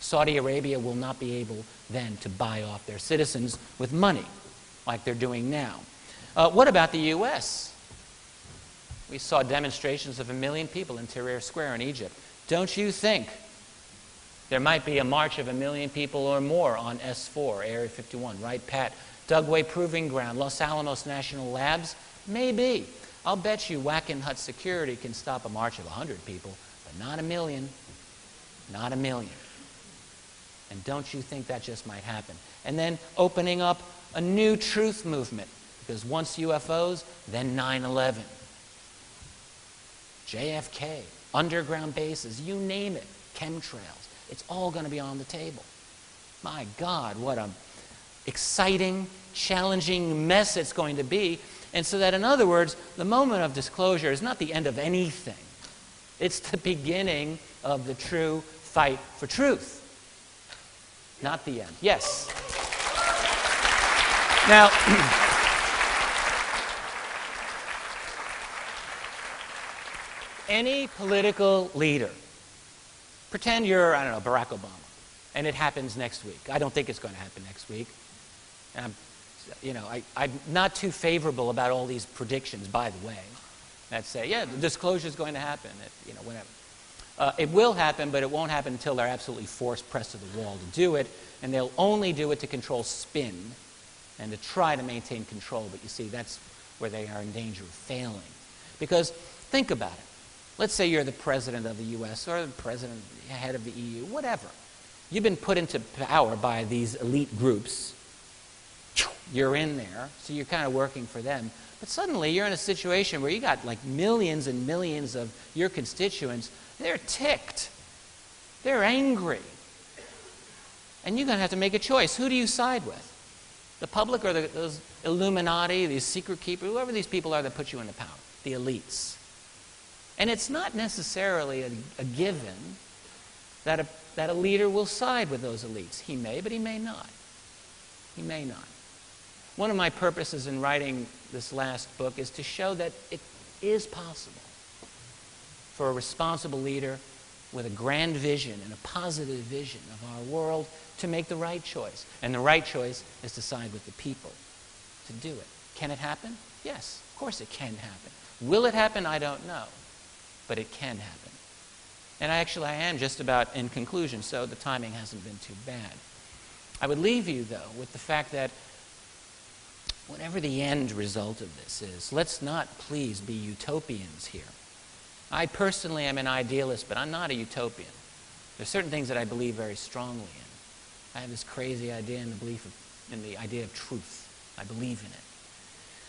Saudi Arabia will not be able then to buy off their citizens with money like they're doing now. What about the U.S.? We saw demonstrations of 1 million people in Tahrir Square in Egypt. Don't you think there might be a march of 1 million people or more on S4, Area 51, right, Pat? Dugway Proving Ground, Los Alamos National Labs? Maybe. I'll bet you Whackin' Hut Security can stop a march of 100 people, but not 1 million. Not 1 million. And don't you think that just might happen? And then opening up a new truth movement, because once UFOs, then 9/11. JFK, underground bases, you name it, chemtrails. It's all going to be on the table. My God, what an exciting, challenging mess it's going to be. And so that, in other words, the moment of disclosure is not the end of anything. It's the beginning of the true fight for truth. Not the end. Yes? Now, any political leader, pretend you're, I don't know, Barack Obama, and it happens next week. I don't think it's going to happen next week. I'm not too favorable about all these predictions, by the way, that say, yeah, the disclosure is going to happen, whatever. It will happen, but it won't happen until they're absolutely forced, pressed to the wall to do it, and they'll only do it to control spin and to try to maintain control. But you see, that's where they are in danger of failing. Because think about it. Let's say you're the president of the U.S. or the president, head of the EU, whatever. You've been put into power by these elite groups. You're in there, so you're kind of working for them. But suddenly you're in a situation where you got like millions and millions of your constituents. They're ticked. They're angry. And you're going to have to make a choice. Who do you side with? The public or those Illuminati, these secret keepers, whoever these people are that put you into power? The elites. And it's not necessarily a given that a leader will side with those elites. He may, but he may not. He may not. One of my purposes in writing this last book is to show that it is possible for a responsible leader with a grand vision and a positive vision of our world to make the right choice. And the right choice is to side with the people to do it. Can it happen? Yes, of course it can happen. Will it happen? I don't know. But it can happen. And I am just about in conclusion, so the timing hasn't been too bad. I would leave you, though, with the fact that whatever the end result of this is, let's not please be utopians here. I personally am an idealist, but I'm not a utopian. There's certain things that I believe very strongly in. I have this crazy idea in the idea of truth. I believe in it.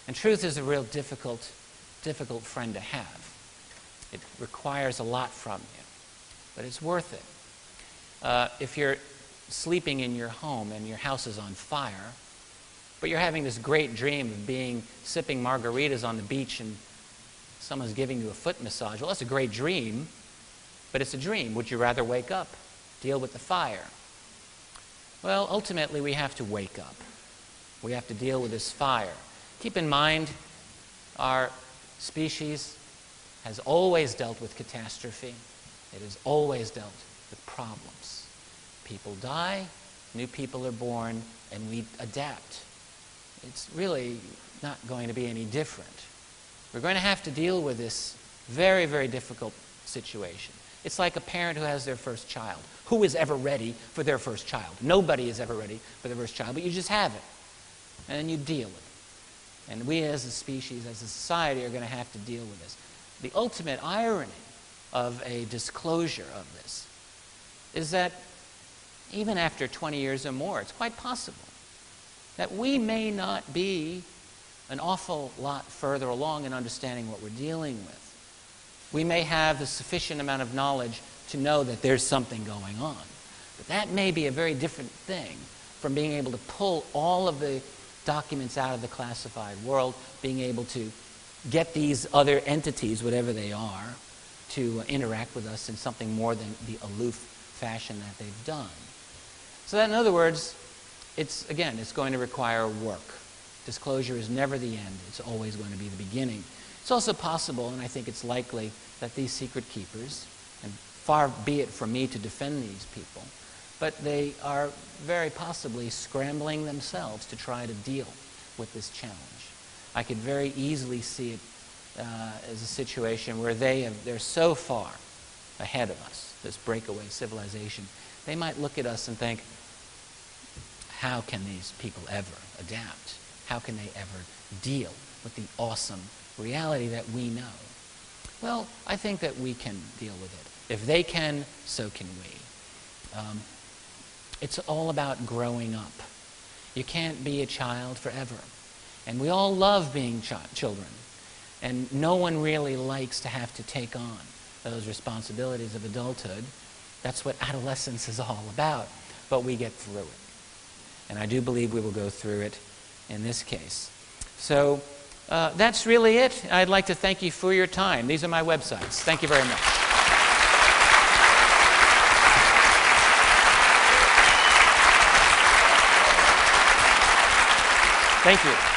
And truth is a real difficult friend to have. It requires a lot from you, but it's worth it. If you're sleeping in your home and your house is on fire, but you're having this great dream of sipping margaritas on the beach and someone's giving you a foot massage, well, that's a great dream, but it's a dream. Would you rather wake up, deal with the fire? Well, ultimately, we have to wake up. We have to deal with this fire. Keep in mind, our species has always dealt with catastrophe. It has always dealt with problems. People die, new people are born, and we adapt. It's really not going to be any different. We're going to have to deal with this very, very difficult situation. It's like a parent who has their first child. Who is ever ready for their first child? Nobody is ever ready for their first child, but you just have it. And then you deal with it. And we as a species, as a society, are going to have to deal with this. The ultimate irony of a disclosure of this is that even after 20 years or more, it's quite possible that we may not be an awful lot further along in understanding what we're dealing with. We may have the sufficient amount of knowledge to know that there's something going on. But that may be a very different thing from being able to pull all of the documents out of the classified world, being able to get these other entities, whatever they are, to interact with us in something more than the aloof fashion that they've done. So that, in other words, it's going to require work. Disclosure is never the end. It's always going to be the beginning. It's also possible, and I think it's likely, that these secret keepers, and far be it from me to defend these people, but they are very possibly scrambling themselves to try to deal with this challenge. I could very easily see it as a situation where they're so far ahead of us, this breakaway civilization, they might look at us and think, how can these people ever adapt? How can they ever deal with the awesome reality that we know? Well, I think that we can deal with it. If they can, so can we. It's all about growing up. You can't be a child forever. And we all love being children. And no one really likes to have to take on those responsibilities of adulthood. That's what adolescence is all about. But we get through it. And I do believe we will go through it in this case. So that's really it. I'd like to thank you for your time. These are my websites. Thank you very much. Thank you.